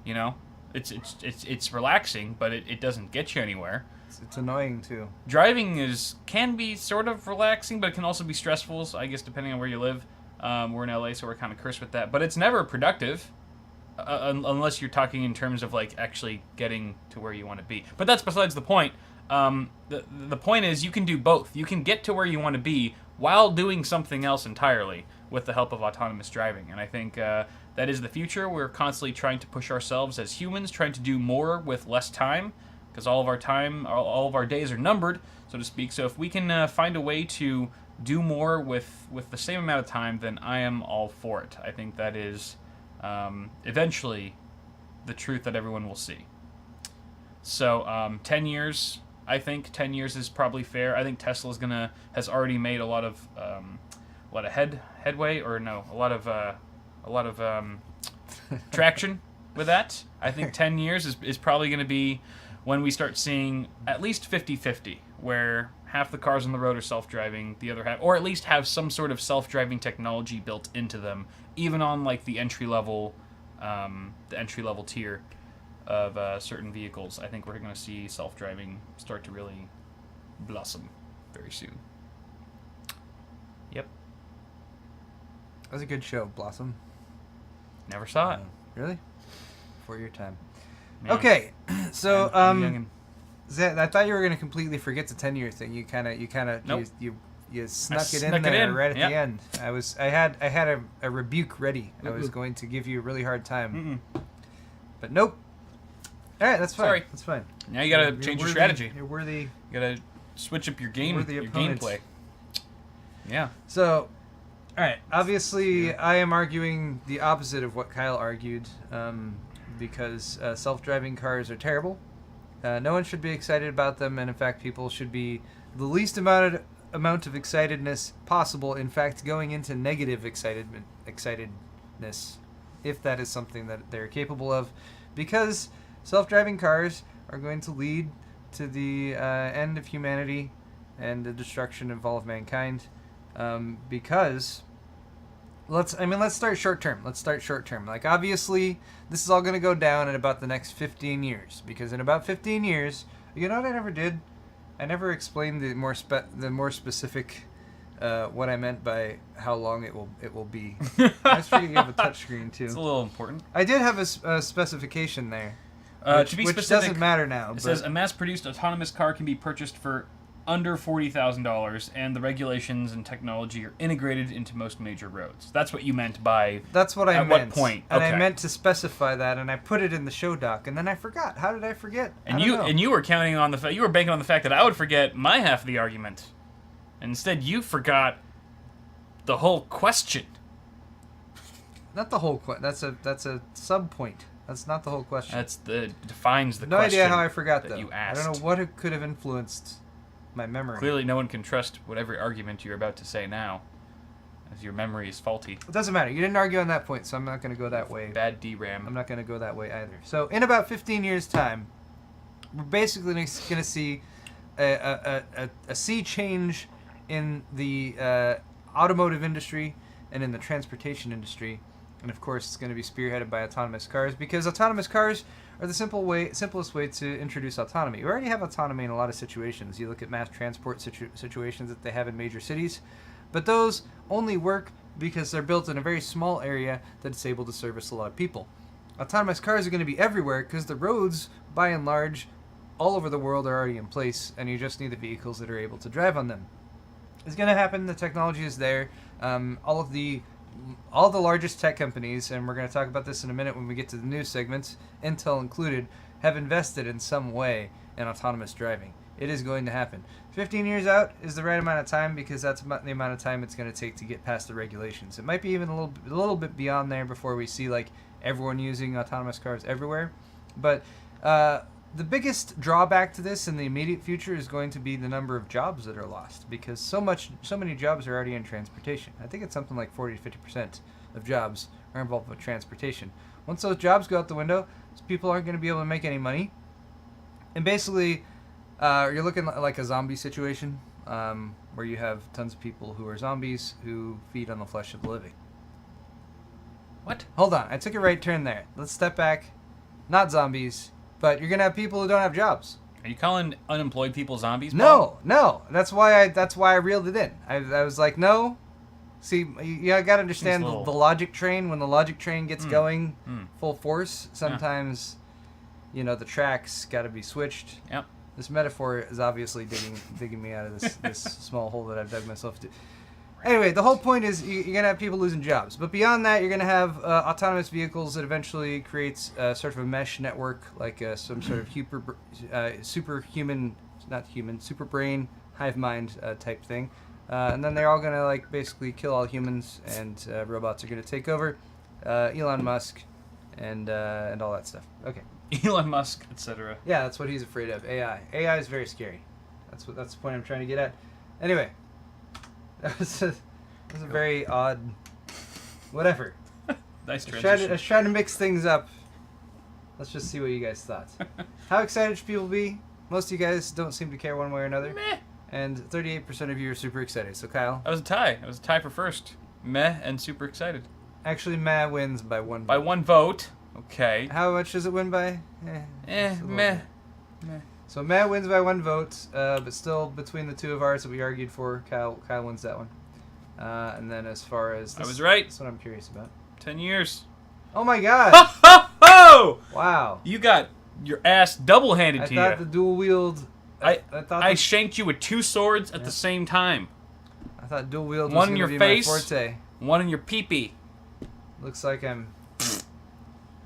You know? It's relaxing, but it doesn't get you anywhere. It's annoying too. Driving can be sort of relaxing, but it can also be stressful. So I guess depending on where you live, we're in LA, so we're kind of cursed with that. But it's never productive, unless you're talking in terms of like actually getting to where you want to be. But that's besides the point. The point is you can do both. You can get to where you want to be while doing something else entirely with the help of autonomous driving, and I think. That is the future. We're constantly trying to push ourselves as humans, trying to do more with less time, because all of our days are numbered, so to speak. So if we can find a way to do more with the same amount of time, then I am all for it. I think that is eventually the truth that everyone will see. So 10 years, I think 10 years is probably fair. I think Tesla has already made a lot of headway, or no, a lot of traction with that. I think 10 years is probably going to be when we start seeing at least 50-50, where half the cars on the road are self-driving, the other half, or at least have some sort of self-driving technology built into them, even on like the entry-level tier of certain vehicles. I think we're going to see self-driving start to really blossom very soon. Yep. That was a good show, Blossom. Never saw it. Really? Before your time. Man. Okay, so Zed, I thought you were going to completely forget the 10-year thing. You Nope. you snuck it in there right at the end. I had a rebuke ready. I was going to give you a really hard time. But nope. All right, that's fine. Sorry. That's fine. Now you got to change your strategy. You're worthy. You got to switch up your opponent. gameplay. Yeah. So, all right. Obviously, I am arguing the opposite of what Kyle argued, because self-driving cars are terrible. No one should be excited about them, and in fact, people should be the least amount of excitedness possible. In fact, going into negative excitedness, if that is something that they're capable of, because self-driving cars are going to lead to the end of humanity and the destruction of all of mankind. Because let's start short term. Like, obviously, this is all going to go down in about the next 15 years. Because in about 15 years, you know what I never did? I never explained the more specific what I meant by how long it will be. I just figured you have a touchscreen too. It's a little important. I did have a specification there. To be which specific, doesn't matter now. It says a mass-produced autonomous car can be purchased for under $40,000, and the regulations and technology are integrated into most major roads. That's what you meant by. That's what I meant. At what point? And okay. I meant to specify that, and I put it in the show doc, and then I forgot. How did I forget? And you were counting on you were banking on the fact that I would forget my half of the argument. Instead, you forgot the whole question. Not the whole question. That's a sub point. That's not the whole question. Defines the question. No idea how I forgot that though. You asked. I don't know what it could have influenced my memory. Clearly, no one can trust whatever argument you're about to say now, as your memory is faulty. It doesn't matter. You didn't argue on that point, so I'm not going to go that way. Bad DRAM. I'm not going to go that way either. So in about 15 years' time, we're basically going to see a sea change in the automotive industry and in the transportation industry. And of course, it's going to be spearheaded by autonomous cars, because autonomous cars are the simplest way to introduce autonomy. We already have autonomy in a lot of situations. You look at mass transport situations that they have in major cities, but those only work because they're built in a very small area that's able to service a lot of people. Autonomous cars are going to be everywhere because the roads, by and large, all over the world are already in place, and you just need the vehicles that are able to drive on them. It's going to happen. The technology is there. All the largest tech companies, and we're going to talk about this in a minute when we get to the news segments, Intel included, have invested in some way in autonomous driving. It is going to happen. 15 years out is the right amount of time because that's about the amount of time it's going to take to get past the regulations. It might be even a little bit beyond there before we see like everyone using autonomous cars everywhere. But the biggest drawback to this in the immediate future is going to be the number of jobs that are lost because so many jobs are already in transportation. I think it's something like 40 to 50% of jobs are involved with transportation. Once those jobs go out the window, people aren't going to be able to make any money. And basically, you're looking at like a zombie situation where you have tons of people who are zombies who feed on the flesh of the living. What? Hold on. I took a right turn there. Let's step back. Not zombies, but you're going to have people who don't have jobs. Are you calling unemployed people zombies, Paul? No. That's why I reeled it in. I was like, no. See, you got to understand the logic train. When the logic train gets going full force, sometimes, the tracks got to be switched. Yep. This metaphor is obviously digging me out of this small hole that I've dug myself into. Anyway, the whole point is you're going to have people losing jobs. But beyond that, you're going to have autonomous vehicles that eventually creates sort of a mesh network, like some sort of superhuman, not human, super brain, hive mind type thing. And then they're all going to like basically kill all humans, and robots are going to take over. Elon Musk and all that stuff. Okay. Elon Musk, etc. Yeah, that's what he's afraid of. AI. AI is very scary. That's the point I'm trying to get at. Anyway, that was a very odd. Whatever. Nice transition. I was trying to mix things up. Let's just see what you guys thought. How excited should people be? Most of you guys don't seem to care one way or another. Meh. And 38% of you are super excited. So Kyle. That was a tie. It was a tie for first. Meh and super excited. Actually, meh wins by one vote. By one vote. Okay. How much does it win by? Meh. So meh wins by one vote, but still between the two of ours that we argued for, Kyle wins that one. And then as far as I was right. That's what I'm curious about. 10 years. Oh my god! Ho ho ho! Wow. You got your ass double-handed to you. I thought the dual wield. I shanked you with two swords at the same time. I thought dual wield was one in your face, my forte. One in your pee-pee. Looks like I'm.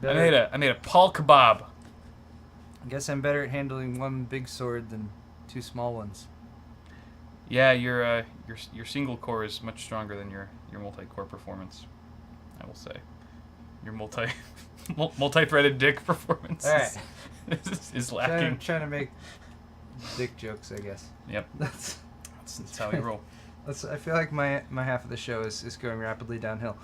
I made a Paul kebab. I guess I'm better at handling one big sword than two small ones. Yeah, your single core is much stronger than your multi-core performance. I will say, your multi-threaded dick performance is lacking. Trying to make dick jokes, I guess. Yep. That's how we roll. I feel like my half of the show is going rapidly downhill.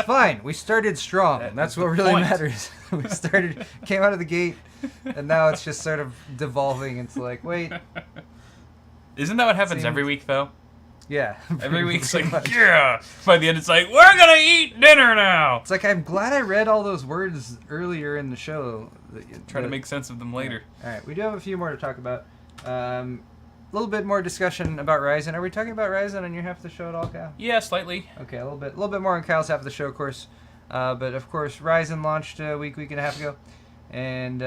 Fine, we started strong. That's what really matters. We came out of the gate, and now it's just sort of devolving into like, wait. Isn't that what happens every week, though? Yeah. Every week it's like, yeah. By the end, it's like, we're gonna eat dinner now. It's like, I'm glad I read all those words earlier in the show. Try to make sense of them later. Yeah. All right, we do have a few more to talk about. A little bit more discussion about Ryzen. Are we talking about Ryzen on your half of the show at all, Kyle? Yeah, slightly. Okay, a little bit more on Kyle's half of the show, of course. But of course, Ryzen launched a week and a half ago, and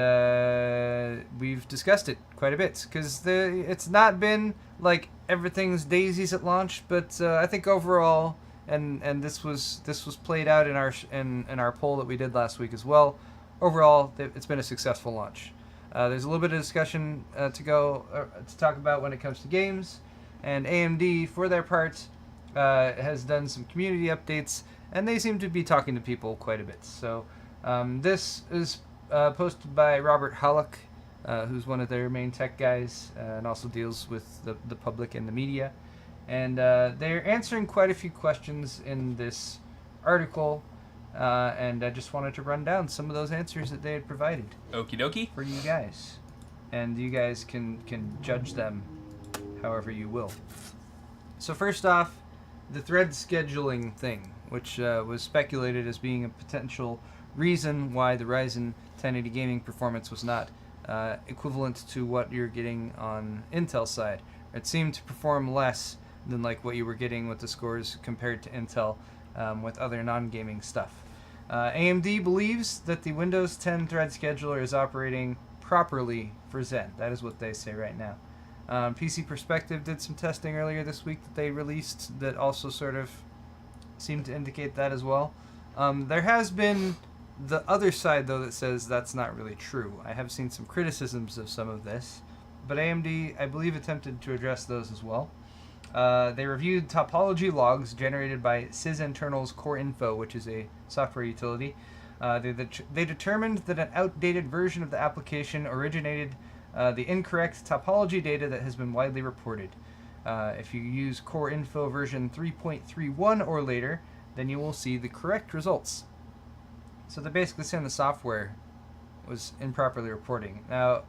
we've discussed it quite a bit because it's not been like everything's daisies at launch, but I think overall, and this was played out in our poll that we did last week as well. Overall, it's been a successful launch. There's a little bit of discussion to talk about when it comes to games, and AMD, for their part, has done some community updates, and they seem to be talking to people quite a bit. So this is posted by Robert Halleck, who's one of their main tech guys, and also deals with the public and the media. And they're answering quite a few questions in this article. And I just wanted to run down some of those answers that they had provided. Okie dokie. For you guys. And you guys can judge them however you will. So first off, the thread scheduling thing, which was speculated as being a potential reason why the Ryzen 1080 gaming performance was not equivalent to what you're getting on Intel side. It seemed to perform less than like what you were getting with the scores compared to Intel with other non-gaming stuff. AMD believes that the Windows 10 thread scheduler is operating properly for Zen. That is what they say right now. PC Perspective did some testing earlier this week that they released that also sort of seemed to indicate that as well. There has been the other side, though, that says that's not really true. I have seen some criticisms of some of this, but AMD, I believe, attempted to address those as well. They reviewed topology logs generated by sysinternal's core info, which is a software utility. They determined that an outdated version of the application originated the incorrect topology data that has been widely reported. If you use core info version 3.31 or later, then you will see the correct results. So they're basically saying the software was improperly reporting. Now,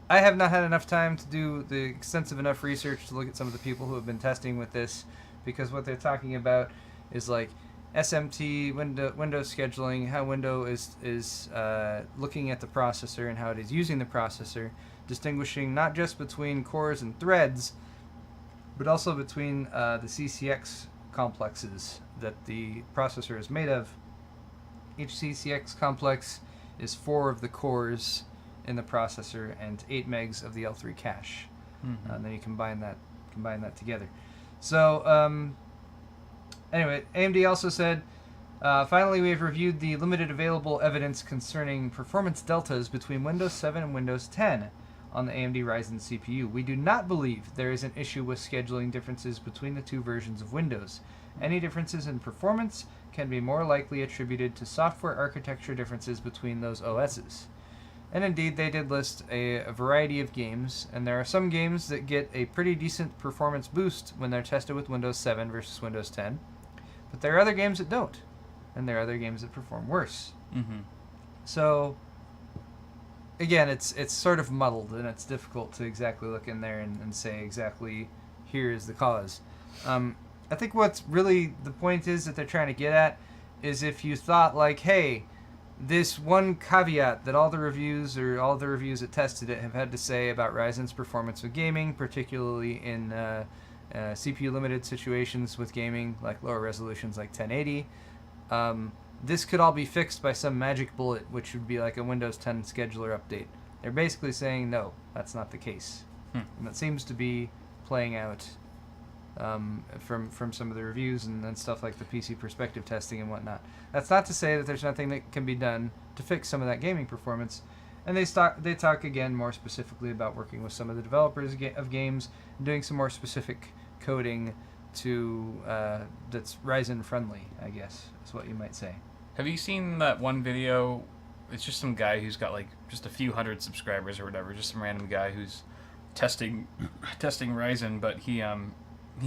I have not had enough time to do the extensive enough research to look at some of the people who have been testing with this, because what they're talking about is like SMT, Windows scheduling, how Windows is looking at the processor and how it is using the processor, distinguishing not just between cores and threads, but also between the CCX complexes that the processor is made of. Each CCX complex is 4 of the cores in the processor and 8 megs of the L3 cache. And then you combine that together. So anyway, AMD also said, finally, we have reviewed the limited available evidence concerning performance deltas between Windows 7 and Windows 10 on the AMD Ryzen CPU. We do not believe there is an issue with scheduling differences between the two versions of Windows. Any differences in performance can be more likely attributed to software architecture differences between those OSs. And indeed, they did list a variety of games, and there are some games that get a pretty decent performance boost when they're tested with Windows 7 versus Windows 10. But there are other games that don't, and there are other games that perform worse. So, again, it's sort of muddled, and it's difficult to exactly look in there and say exactly here is the cause. I think what's really the point is that they're trying to get at is if you thought like, hey, this one caveat that all the reviews that tested it have had to say about Ryzen's performance with gaming, particularly in CPU limited situations with gaming, like lower resolutions like 1080, this could all be fixed by some magic bullet, which would be like a Windows 10 scheduler update. They're basically saying no, that's not the case. And that seems to be playing out from some of the reviews and stuff like the PC perspective testing and whatnot. That's not to say that there's nothing that can be done to fix some of that gaming performance. And they talk again more specifically about working with some of the developers of games and doing some more specific coding to that's Ryzen friendly, I guess is what you might say. Have you seen that one video? It's just some guy who's got like just a few hundred subscribers or whatever, just some random guy who's testing Ryzen, but he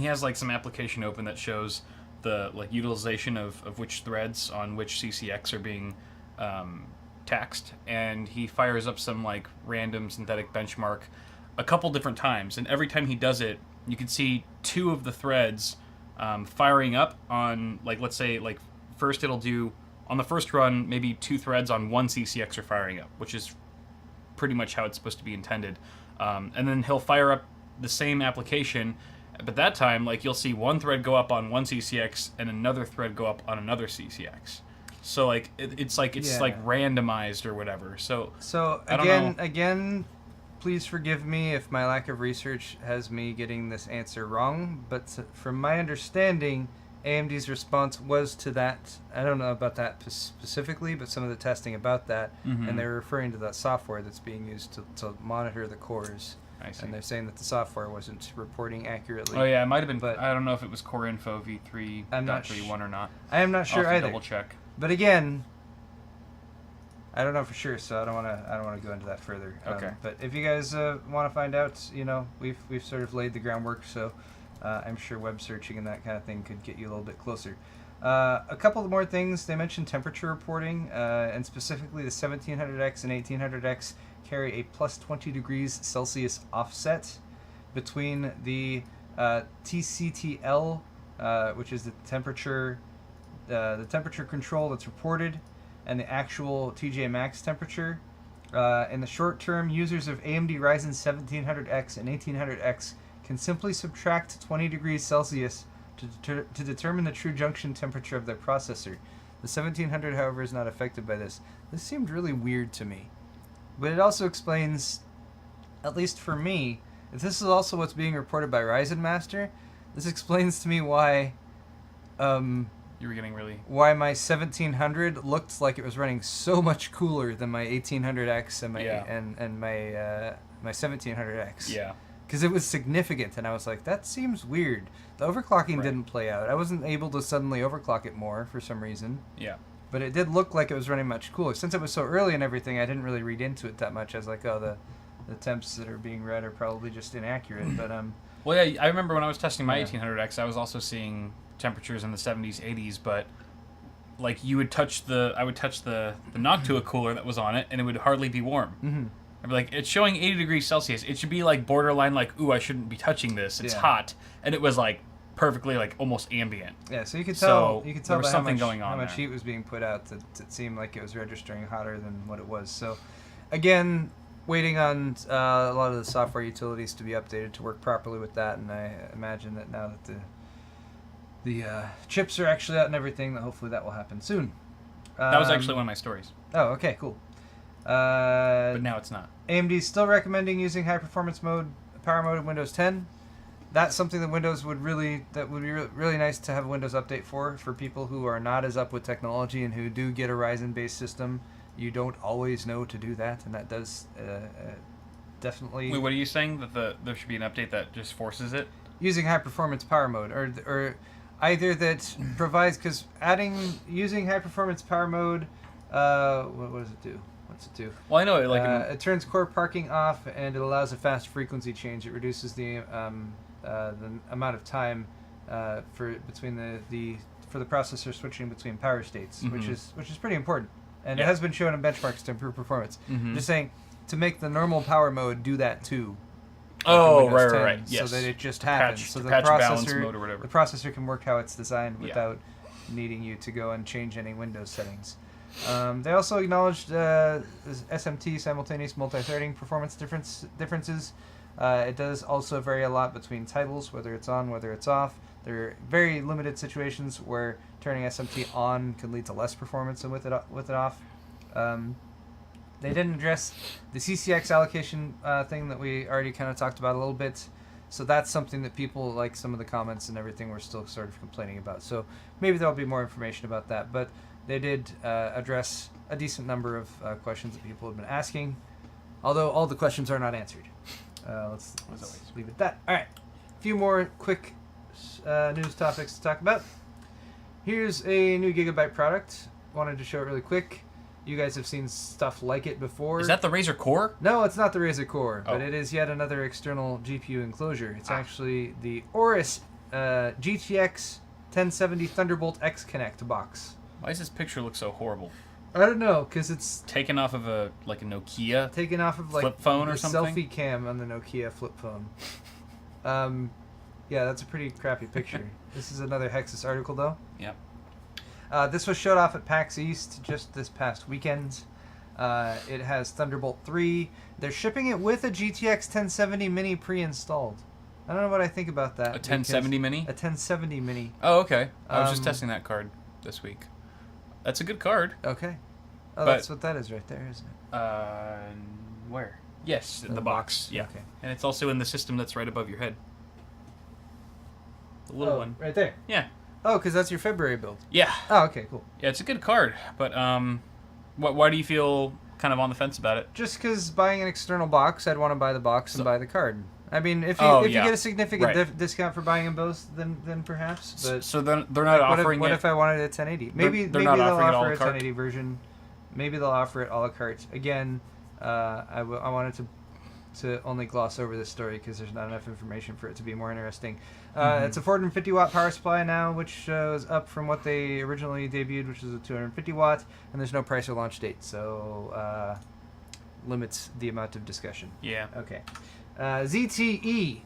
has like some application open that shows the like utilization of which threads on which CCX are being taxed, and he fires up some like random synthetic benchmark a couple different times, and every time he does it, you can see 2 of the threads firing up on, like, let's say like first it'll do on the first run maybe 2 threads on one CCX are firing up, which is pretty much how it's supposed to be intended, and then he'll fire up the same application. But that time, like, you'll see one thread go up on one CCX and another thread go up on another CCX. So like it's like randomized or whatever. So again, please forgive me if my lack of research has me getting this answer wrong. But from my understanding, AMD's response was to that. I don't know about that specifically, but some of the testing about that, and they're referring to that software that's being used to monitor the cores. I see. And they're saying that the software wasn't reporting accurately. Oh yeah, it might have been. But I don't know if it was Core Info v3.31 or not. I am not sure I'll have to either. double check. But again, I don't know for sure, so I don't want to go into that further. Okay. But if you guys want to find out, we've sort of laid the groundwork, so I'm sure web searching and that kind of thing could get you a little bit closer. A couple of more things. They mentioned temperature reporting, and specifically the 1700X and 1800X carry a plus 20 degrees Celsius offset between the TCTL, which is the temperature control that's reported, and the actual TJ Max temperature. In the short term, users of AMD Ryzen 1700X and 1800X can simply subtract 20 degrees Celsius to determine the true junction temperature of their processor. The 1700, however, is not affected by this. This seemed really weird to me. But it also explains, at least for me, if this is also what's being reported by Ryzen Master, this explains to me why you were getting really... why my 1700 looked like it was running so much cooler than my 1800X and my my 1700X. Yeah. Because it was significant, and I was like, that seems weird. The overclocking didn't play out. I wasn't able to suddenly overclock it more for some reason. Yeah. But it did look like it was running much cooler. Since it was so early and everything, I didn't really read into it that much. I was like, oh, the temps that are being read are probably just inaccurate. But Well, yeah, I remember when I was testing my 1800X, I was also seeing temperatures in the 70s, 80s, but like I would touch the Noctua cooler that was on it, and it would hardly be warm. Mm-hmm. I'd be like, it's showing 80 degrees Celsius. It should be like borderline, like, ooh, I shouldn't be touching this. It's hot, and it was like perfectly, like, almost ambient. Yeah, so you could tell. You could tell there was by something going on how much there. heat was being put out that it seemed like it was registering hotter than what it was. So, again, waiting on a lot of the software utilities to be updated to work properly with that, and I imagine that now that the chips are actually out and everything, that hopefully that will happen soon. That was actually one of my stories, Oh, okay, cool. but now it's not. AMD's still recommending using high performance mode, power mode in Windows 10. That's something that Windows would be really nice to have a Windows update for people who are not as up with technology and who do get a Ryzen based system. You don't always know to do that, and that does definitely. Wait, what are you saying? That there should be an update that just forces it? Using high performance power mode, or either that provides, because using high performance power mode, what does it do? What's it do? Well, I know it It turns core parking off, and it allows a fast frequency change. It reduces the amount of time for the processor switching between power states, which is pretty important, and it has been shown in benchmarks to improve performance. Just saying, to make the normal power mode do that too. Oh, Windows 10, right. Yes. So that it just happens. Patch, so the patch balance processor, mode or whatever. the processor can work how it's designed without needing you to go and change any Windows settings. They also acknowledged SMT, simultaneous multi-threading performance differences. It does also vary a lot between titles, whether it's on, whether it's off. There are very limited situations where turning SMT on can lead to less performance than with it off. They didn't address the CCX allocation thing that we already kind of talked about a little bit. So that's something that people, like some of the comments and everything, were still sort of complaining about. So maybe there'll be more information about that. But they did address a decent number of questions that people have been asking, although all the questions are not answered. Let's leave it at that. All right, a few more quick news topics to talk about. Here's a new Gigabyte product. Wanted to show it really quick. You guys have seen stuff like it before. Is that the Razer Core? No, it's not the Razer Core, but Oh. it is yet another external GPU enclosure. It's actually the Aorus GTX 1070 Thunderbolt X Connect box. Why does this picture look so horrible? I don't know, because it's Taken off of a Nokia? taken off of like Flip phone or the something? selfie cam on the Nokia flip phone. Yeah, that's a pretty crappy picture. This is another Hexus article, though. Yep. This was showed off at PAX East just this past weekend. It has Thunderbolt 3. They're shipping it with a GTX 1070 Mini pre-installed. I don't know what I think about that. A 1070 Mini? A 1070 Mini. Oh, okay. I was just Um, testing that card this week. That's a good card. Okay. Oh, But- that's what that is right there, isn't it? Where? Yes, in In the box. Yeah. Okay. And it's also in the system that's right above your head. The little Oh, one. right there. Yeah. Oh, because that's your February build. Yeah. Oh, okay, cool. Yeah, it's a good card. But why do you feel kind of on the fence about it? Just because buying an external box, I'd want to buy the box and buy the card. I mean, if you Oh, if yeah. you get a significant Right. discount for buying them both, then perhaps. But So then they're not what offering if it. I wanted a 1080? Maybe they're maybe not they'll offering it a offer la a carte? 1080 version. Maybe they'll offer it a la carte. Again, I wanted to only gloss over this story because there's not enough information for it to be more interesting. It's a 450 watt power supply now, which is up from what they originally debuted, which was a 250 watt, and there's no price or launch date, so limits the amount of discussion. Yeah. Okay. ZTE,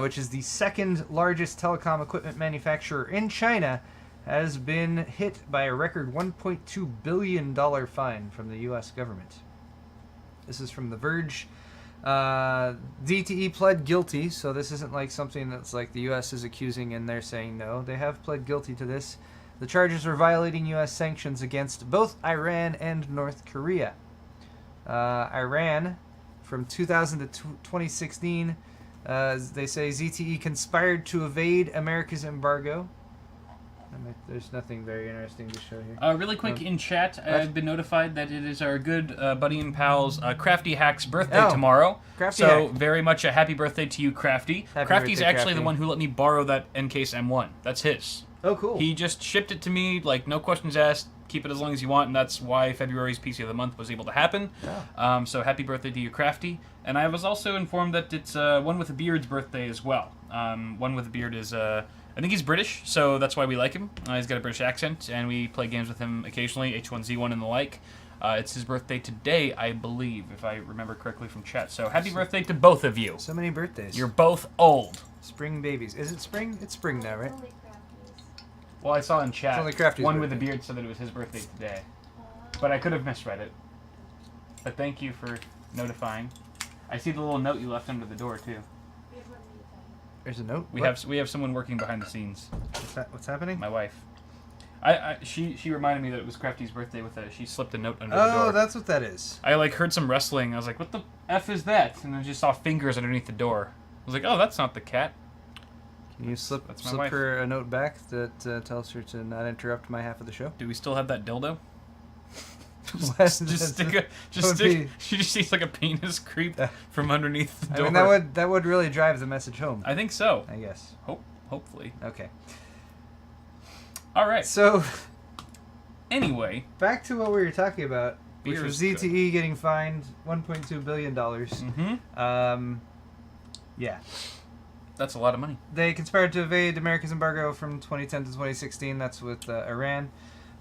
which is the second largest telecom equipment manufacturer in China, has been hit by a record $1.2 billion fine from the U.S. government. This is from The Verge. ZTE pled guilty, so this isn't like something that's like the U.S. is accusing and they're saying no. They have pled guilty to this. The charges were violating U.S. sanctions against both Iran and North Korea. Iran, from 2000 to 2016, they say ZTE conspired to evade America's embargo. There's nothing very interesting to show here. Really quick, in chat, I've been notified that it is our good buddy and pal's Crafty Hack's birthday tomorrow. Crafty so Hack. very much a happy birthday to you, Crafty. Crafty's birthday, actually Crafty. the one who let me borrow that Encase M1. That's his. Oh, cool. He just shipped it to me, like, no questions asked. Keep it as long as you want, and that's why February's PC of the Month was able to happen. Yeah. So happy birthday to you, Crafty. And I was also informed that it's One with a Beard's birthday as well. One with a Beard is, I think he's British, so that's why we like him. He's got a British accent, and we play games with him occasionally, H1Z1 and the like. It's his birthday today, I believe, if I remember correctly from chat. So happy birthday to both of you. So many birthdays. You're both old. Spring babies. Is it spring? It's spring now, right? Well, I saw in chat, It's only Crafty's One with a birthday. Beard said that it was his birthday today. But I could have misread it. But thank you for notifying. I see the little note you left under the door, too. There's a note. We have someone working behind the scenes. What's happening? My wife. She reminded me that it was Crafty's birthday with she slipped a note under the door. Oh, that's what that is. I heard some wrestling. I was like, what the F is that? And then I just saw fingers underneath the door. I was like, oh, that's not the cat. Can you slip That's my wife. her a note back that tells her to not interrupt my half of the show? Do we still have that dildo? What? She just sees like a penis creep from underneath the door. I mean, that would really drive the message home. I think so. I guess. Hopefully. Okay. All right. So, Anyway, back to what we were talking about, which Beer was is ZTE getting fined $1.2 billion. Yeah. that's a lot of money. They conspired to evade America's embargo from 2010 to 2016. That's with Iran.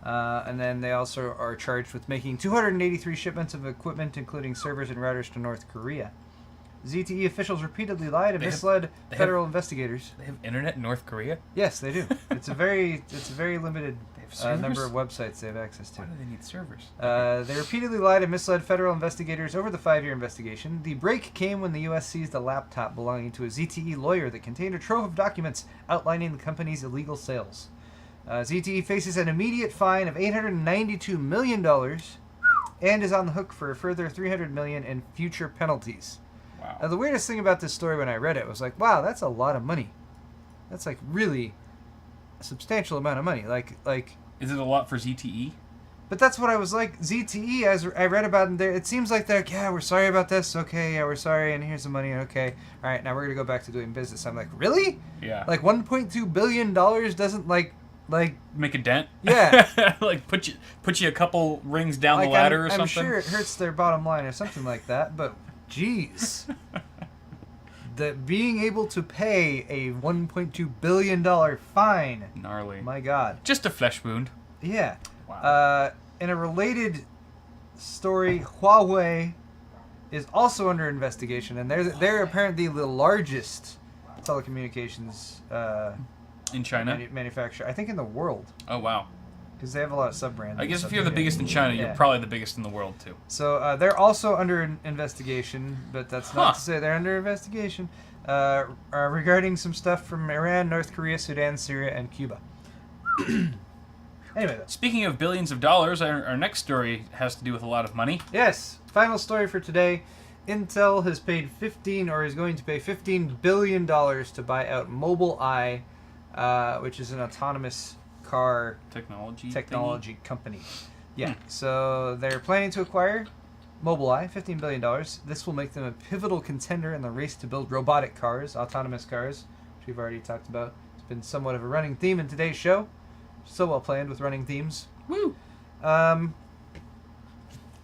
And then they also are charged with making 283 shipments of equipment, including servers and routers, to North Korea. ZTE officials repeatedly lied and misled federal investigators. They have internet in North Korea? Yes, they do. It's a very limited servers? number of websites they have access to. Why do they need servers? They repeatedly lied and misled federal investigators over the 5-year investigation. The break came when the U.S. seized a laptop belonging to a ZTE lawyer that contained a trove of documents outlining the company's illegal sales. ZTE faces an immediate fine of $892 million and is on the hook for a further $300 million in future penalties. Wow. The weirdest thing about this story when I read it was like, wow, that's a lot of money. That's like really a substantial amount of money. Like. Is it a lot for ZTE? But that's what I was like. ZTE, as I read about in there, it seems like they're, yeah, we're sorry about this. Okay, yeah, we're sorry, and here's the money. Okay, all right, now we're gonna go back to doing business. I'm like, really? Yeah. Like $1.2 billion doesn't like. Make a dent? Yeah. Like put you a couple rings down Like the ladder or I'm something? sure it hurts their bottom line or something like that, but geez. That being able to pay a $1.2 billion fine. Gnarly. My God. Just a flesh wound. Yeah. Wow. In a related story, Huawei is also under investigation, and they're apparently the largest telecommunications in China? manufacturer, I think, in the world. Oh, wow. Because they have a lot of sub-brands. I guess if you're the biggest in China, you're probably the biggest in the world, too. So they're also under investigation, but that's not to say they're under investigation, regarding some stuff from Iran, North Korea, Sudan, Syria, and Cuba. Anyway, speaking of billions of dollars, our next story has to do with a lot of money. Yes. Final story for today. Intel has paid is going to pay $15 billion to buy out Mobileye, which is an autonomous car technology company. Yeah. So they're planning to acquire Mobileye, $15 billion. This will make them a pivotal contender in the race to build robotic cars, autonomous cars, which we've already talked about. It's been somewhat of a running theme in today's show. So well planned with running themes. Woo!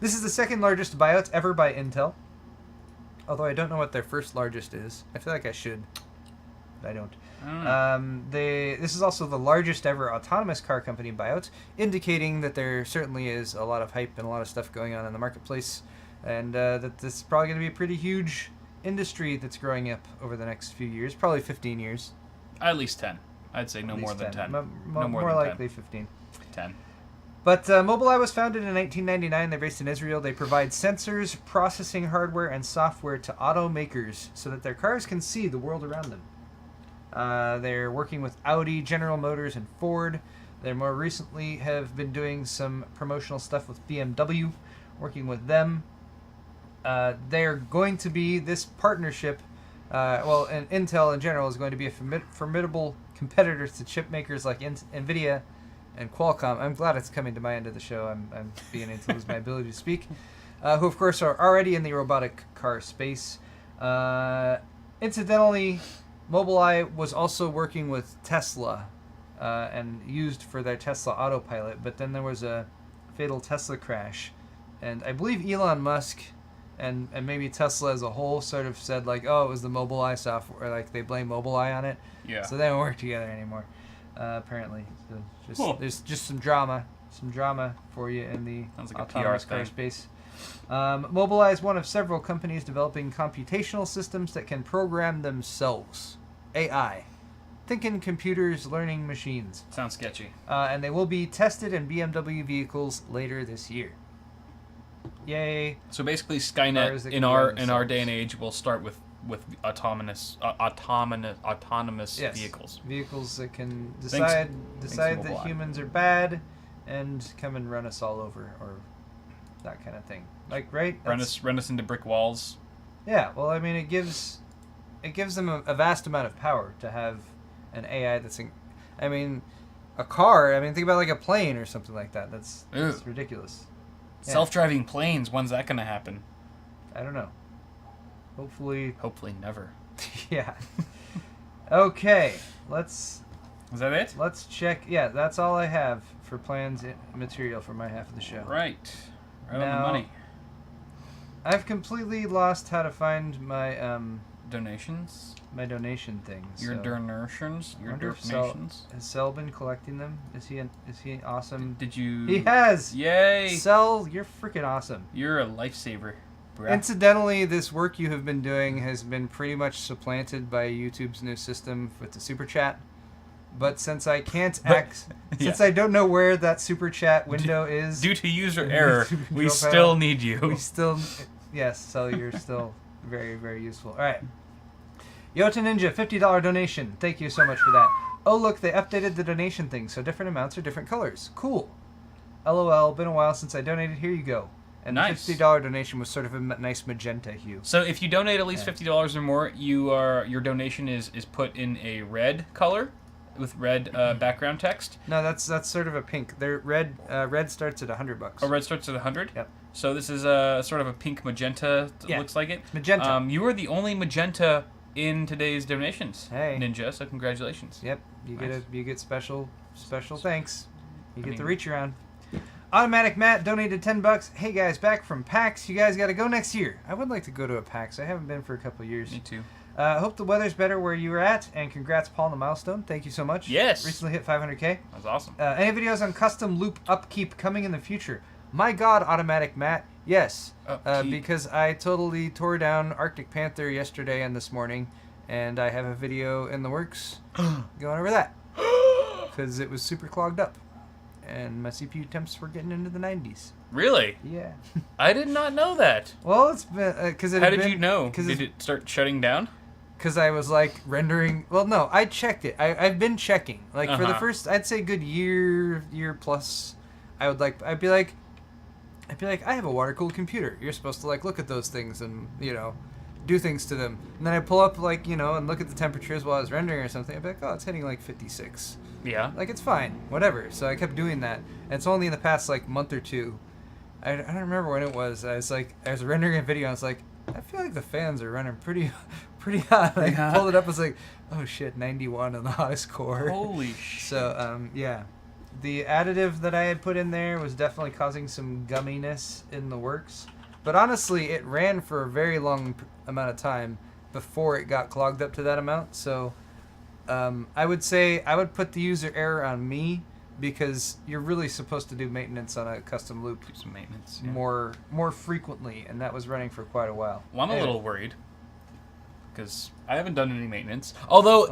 This is the second largest buyout ever by Intel. Although I don't know what their first largest is. I feel like I should. But I don't. This is also the largest ever autonomous car company buyout, indicating that there certainly is a lot of hype and a lot of stuff going on in the marketplace, and that this is probably going to be a pretty huge industry that's growing up over the next few years, probably 15 years. At least 10. I'd say no more than 10. No more than likely 10. 15. 10. But Mobileye was founded in 1999. They're based in Israel. They provide sensors, processing hardware, and software to automakers so that their cars can see the world around them. They're working with Audi, General Motors, and Ford. They more recently have been doing some promotional stuff with BMW, working with them. They're going to be this partnership, and Intel in general is going to be a formidable competitors to chip makers like NVIDIA and Qualcomm. I'm glad it's coming to my end of the show. I'm beginning to lose my ability to speak. Who, of course, are already in the robotic car space. Incidentally, Mobileye was also working with Tesla and used for their Tesla autopilot, but then there was a fatal Tesla crash. And I believe Elon Musk and maybe Tesla as a whole sort of said, like, oh, it was the Mobileye software. Like, they blame Mobileye on it. Yeah. So they don't work together anymore, apparently. So Cool. There's just some drama for you in the Sounds like a autonomous PR car thing. space. Mobileye is one of several companies developing computational systems that can program themselves. AI. Thinking computers, learning machines. Sounds sketchy. And they will be tested in BMW vehicles later this year. Yay. So basically, Cars Skynet that in can our drive in our themselves. day and age will start with autonomous Yes. vehicles. Vehicles that can Thanks, decide that Mobileye. humans are bad and come and run us all over, or that kind of thing. Like, right? Run That's- us into brick walls. Yeah, well, I mean, it gives them a vast amount of power to have an AI that's, I mean, a car. I mean, think about like a plane or something like that. That's ridiculous. Yeah. Self-driving planes. When's that gonna happen? I don't know. Hopefully, Hopefully never. yeah. Okay, Is that it? let's check. Yeah, that's all I have for plans and material for my half of the show. Right. Right on Now- the money. I've completely lost how to find my Donations. my donation things. Your so. donations. I Your wonder if donations. Has Cell been collecting them? Is he awesome? Did you? He has. Yay! Cell, you're freaking awesome. You're a lifesaver, bruh. Incidentally, this work you have been doing has been pretty much supplanted by YouTube's new system with the super chat. But since I can't since I don't know where that super chat window is, Due to user error, we Drop still out. need you. we still, yes, so you're still very, very useful. All right. Yota Ninja, $50 donation. Thank you so much for that. Oh, look, they updated the donation thing, so different amounts are different colors. Cool. LOL, been a while since I donated. Here you go. And Nice. the $50 donation was sort of a nice magenta hue. So if you donate at least $50 or more, your donation is put in a red color with red background text. No, that's sort of a pink. They're red. Red starts at $100. Oh, red starts at 100. Yep. So this is a sort of a pink magenta. Yeah. Looks like it. Magenta. You are the only magenta in today's donations, Hey. Ninja. So congratulations. Yep. Nice. You get special thanks. You I get the mean- reach around. Automatic Matt donated $10. Hey guys, back from PAX. You guys got to go next year. I would like to go to a PAX. I haven't been for a couple of years. Me too. Hope the weather's better where you're at, and congrats, Paul, on the milestone. Thank you so much. Yes. Recently hit 500K. That's awesome. Any videos on custom loop upkeep coming in the future? My God, Automatic Matt. Yes. Upkeep. Because I totally tore down Arctic Panther yesterday and this morning, and I have a video in the works going over that. Because it was super clogged up. And my CPU temps were getting into the 90s. Really? Yeah. I did not know that. Well, it's been... Cause How did you know? Cause Did it start shutting down? Because I was like rendering. Well, no, I checked it. I've been checking. Like for the Uh-huh. first, I'd say good year plus. I'd be like, I have a water cooled computer. You're supposed to like look at those things and do things to them. And then I pull up and look at the temperatures while I was rendering or something. I'd be like, oh, it's hitting like 56. Yeah. Like it's fine, whatever. So I kept doing that. And it's only in the past like month or two. I don't remember when it was. I was rendering a video. I was like, I feel like the fans are running pretty hot. I Yeah. pulled it up. I was like, oh shit, 91 on the hottest core. Holy shit. So yeah, the additive that I had put in there was definitely causing some gumminess in the works. But honestly, it ran for a very long amount of time before it got clogged up to that amount. So I would say I would put the user error on me, because you're really supposed to do maintenance on a custom loop Do some maintenance. Yeah. more frequently, and that was running for quite a while. Well, I'm a Anyway. little worried because I haven't done any maintenance. Although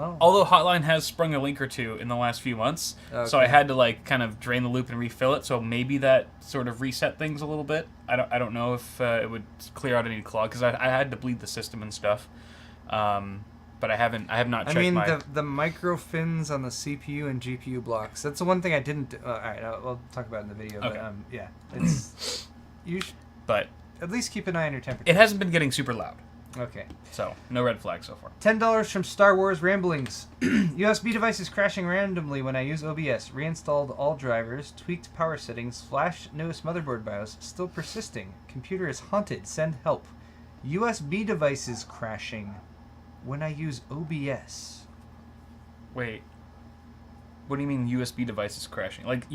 Hotline has sprung a link or two in the last few months, so I Okay. had to like kind of drain the loop and refill it. So maybe that sort of reset things a little bit. I don't know if it would clear out any clog, because I had to bleed the system and stuff. But I have not checked my. the micro fins on the CPU and GPU blocks. That's the one thing I didn't do. All right, I'll talk about it in the video. Okay. But yeah, it's you should But at least keep an eye on your temperature. it hasn't been getting super loud. Okay. So, no red flag so far. $10 from Star Wars Ramblings. USB devices crashing randomly when I use OBS. Reinstalled all drivers. Tweaked power settings. Flashed newest motherboard BIOS. Still persisting. Computer is haunted. Send help. USB devices crashing when I use OBS. Wait. What do you mean USB devices crashing? Like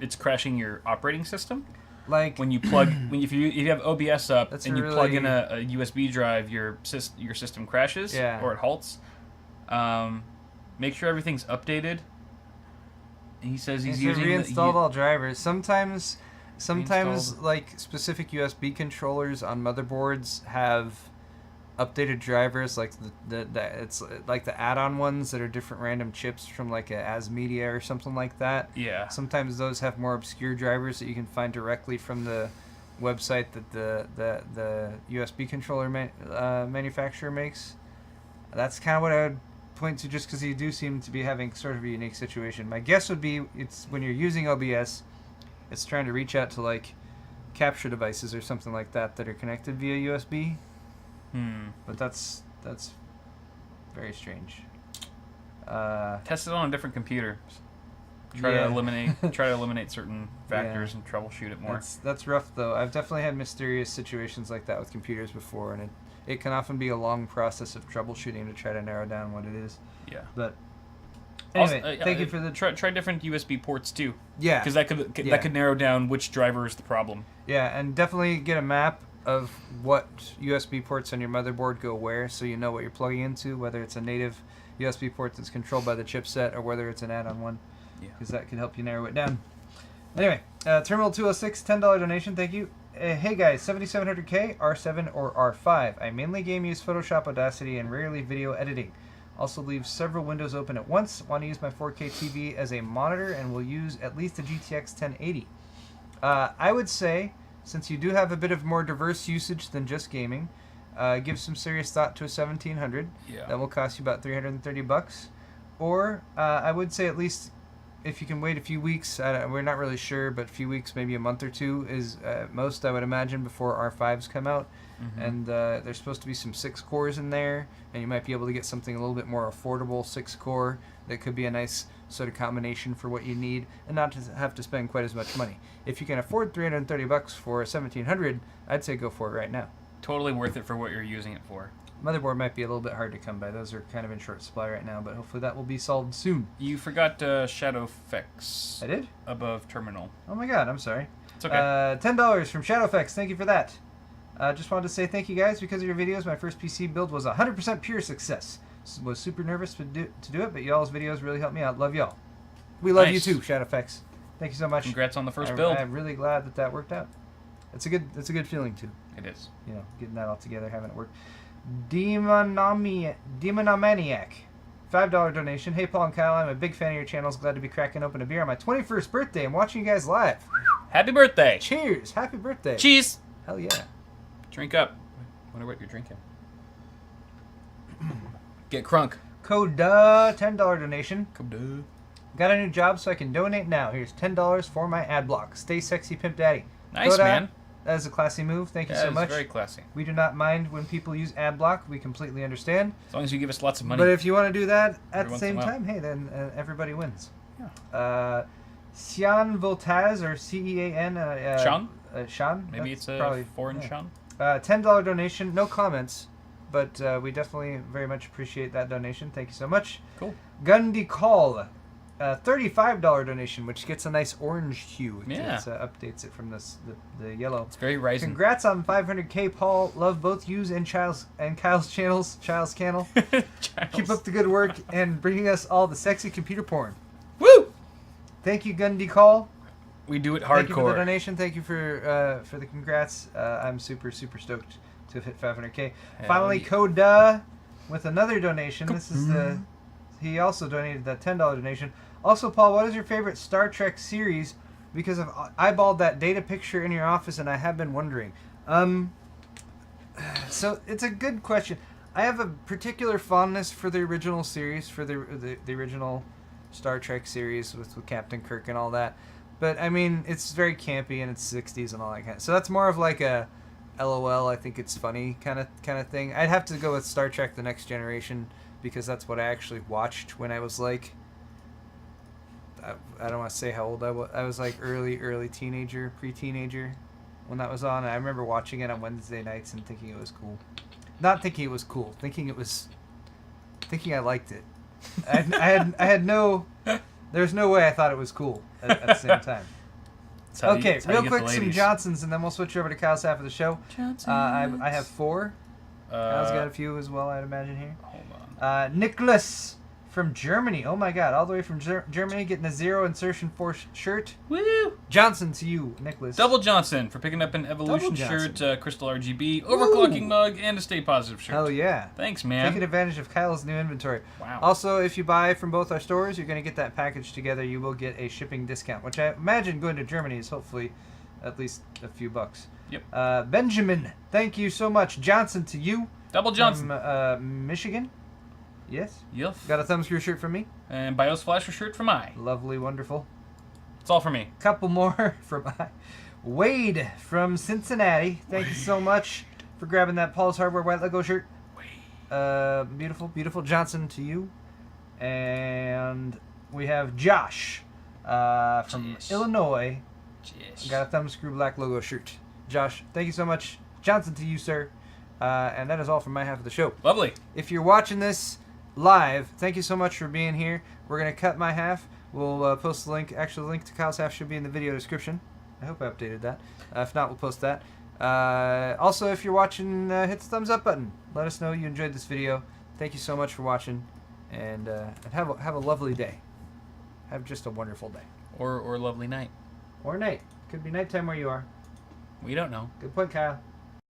it's crashing your operating system? Like When you plug, if you have OBS up That's and you plug in a USB drive, your system crashes or it halts. Make sure everything's updated. He says he's using reinstalled all drivers. Sometimes Reinstalled. like specific USB controllers on motherboards have updated drivers, like it's like the add-on ones that are different random chips from like a ASMedia or something like that. Yeah. Sometimes those have more obscure drivers that you can find directly from the website that the USB controller manufacturer makes. That's kind of what I would point to, just because you do seem to be having sort of a unique situation. My guess would be it's when you're using OBS, it's trying to reach out to like capture devices or something like that are connected via USB. But that's very strange. Test it on a different computer. Try to eliminate certain factors and troubleshoot it more. That's rough though. I've definitely had mysterious situations like that with computers before, and it can often be a long process of troubleshooting to try to narrow down what it is. Yeah. But anyway, Also, thank you for the try different USB ports too. Yeah. Because that could narrow down which driver is the problem. Yeah, and definitely get a map of what USB ports on your motherboard go where, so you know what you're plugging into, whether it's a native USB port that's controlled by the chipset or whether it's an add-on one. Yeah. Because that could help you narrow it down. Anyway, Terminal 206, $10 donation, thank you. Hey guys, 7700K, R7 or R5. I mainly game use Photoshop, Audacity, and rarely video editing. Also leave several windows open at once. Want to use my 4K TV as a monitor and will use at least a GTX 1080. I would say, since you do have a bit of more diverse usage than just gaming, give some serious thought to a 1700. Yeah. That will cost you about $330. Or I would say at least if you can wait a few weeks, we're not really sure, but a few weeks, maybe a month or two is most, I would imagine, before R5s come out. Mm-hmm. And there's supposed to be some 6 cores in there, and you might be able to get something a little bit more affordable 6 core that could be a nice sort of combination for what you need and not to have to spend quite as much money. If you can afford $330 for a 1700, I'd say go for it right now. Totally worth it for what you're using it for. Motherboard might be a little bit hard to come by. Those are kind of in short supply right now, but hopefully that will be solved soon. You forgot Shadowfx. I did? Above terminal. Oh my god, I'm sorry. It's okay. $10 from Shadowfx. Thank you for that. Just wanted to say thank you guys. Because of your videos, my first PC build was 100% pure success. Was super nervous to do it, but y'all's videos really helped me out. Love y'all. We love you too, Shadowfx. Thank you so much. Congrats on the first build. I'm really glad that worked out. It's a good feeling too. It is. You know, getting that all together, having it work. Demonomaniac, $5 donation. Hey Paul and Kyle, I'm a big fan of your channels. Glad to be cracking open a beer on my 21st birthday. I'm watching you guys live. Happy birthday! Cheers! Happy birthday! Cheese! Hell yeah! Drink up. Wonder what you're drinking. Get crunk. Coda, $10 donation. Coda. Got a new job, so I can donate now. Here's $10 for my ad block. Stay sexy, Pimp Daddy. Nice, Coda, man. That is a classy move. Thank you so much. Very classy. We do not mind when people use ad block. We completely understand. As long as you give us lots of money. But if you want to do that at the once same in a while. time, hey, then everybody wins. Yeah. Cian Voltaz, or C-E-A-N. Sean? Sean? Maybe it's probably a foreign yeah. Sean? $10 donation. No comments, but we definitely very much appreciate that donation. Thank you so much. Cool. Gundy Call. $35 donation, which gets a nice orange hue. Yeah. It updates it from the yellow. It's very rising. Congrats on 500K, Paul. Love both yous and Kyle's channels. Kyle's channel. Keep up the good work and bringing us all the sexy computer porn. Woo! Thank you, Gundy Call. We do it hardcore. Thank you for the donation. Thank you for the congrats. I'm super stoked to have hit 500K. Hell Finally, yeah. Coda with another donation. This is he also donated that $10 donation. Also, Paul, what is your favorite Star Trek series? Because I've eyeballed that data picture in your office, and I have been wondering. So it's a good question. I have a particular fondness for the original series, for the original Star Trek series with Captain Kirk and all that. But I mean, it's very campy and it's 60s and all that kind of. So that's more of like a LOL, I think it's funny kind of thing. I'd have to go with Star Trek: The Next Generation because that's what I actually watched when I was like, I don't want to say how old I was. I was like early teenager, pre-teenager when that was on. And I remember watching it on Wednesday nights and thinking it was cool. Not thinking it was cool, thinking I liked it. I had no, there's no way I thought it was cool at the same time. Okay, real quick, some Johnsons, and then we'll switch over to Kyle's half of the show. I have 4. Kyle's got a few as well, I'd imagine here. Hold on. Nicholas from Germany. Oh my God, all the way from Germany, getting a Zero Insertion Force shirt. Woo! Johnson to you, Nicholas. Double Johnson for picking up an Evolution shirt, Crystal RGB, overclocking mug, and a Stay Positive shirt. Hell yeah. Thanks, man. Taking advantage of Kyle's new inventory. Wow. Also, if you buy from both our stores, you're going to get that package together. You will get a shipping discount, which I imagine going to Germany is hopefully at least a few bucks. Yep. Benjamin, thank you so much. Johnson to you. Double Johnson. From Michigan. Yes. Yep. Got a Thumbscrew shirt from me. And Bios Flasher shirt from I. Lovely, wonderful. That's all for me. Couple more from I. Wade from Cincinnati. Thank you so much for grabbing that Paul's Hardware White Lego shirt. Wade. Beautiful. Johnson to you. And we have Josh from Illinois. Got a Thumbscrew Black Logo shirt. Josh, thank you so much. Johnson to you, sir. And that is all from my half of the show. Lovely. If you're watching this live, thank you so much for being here. We're going to cut my half. We'll post the link. Actually, the link to Kyle's half should be in the video description. I hope I updated that. If not, we'll post that. Also, if you're watching, hit the thumbs up button. Let us know you enjoyed this video. Thank you so much for watching. And have a lovely day. Have just a wonderful day. Or lovely night. Or night. Could be nighttime where you are. We don't know. Good point, Kyle.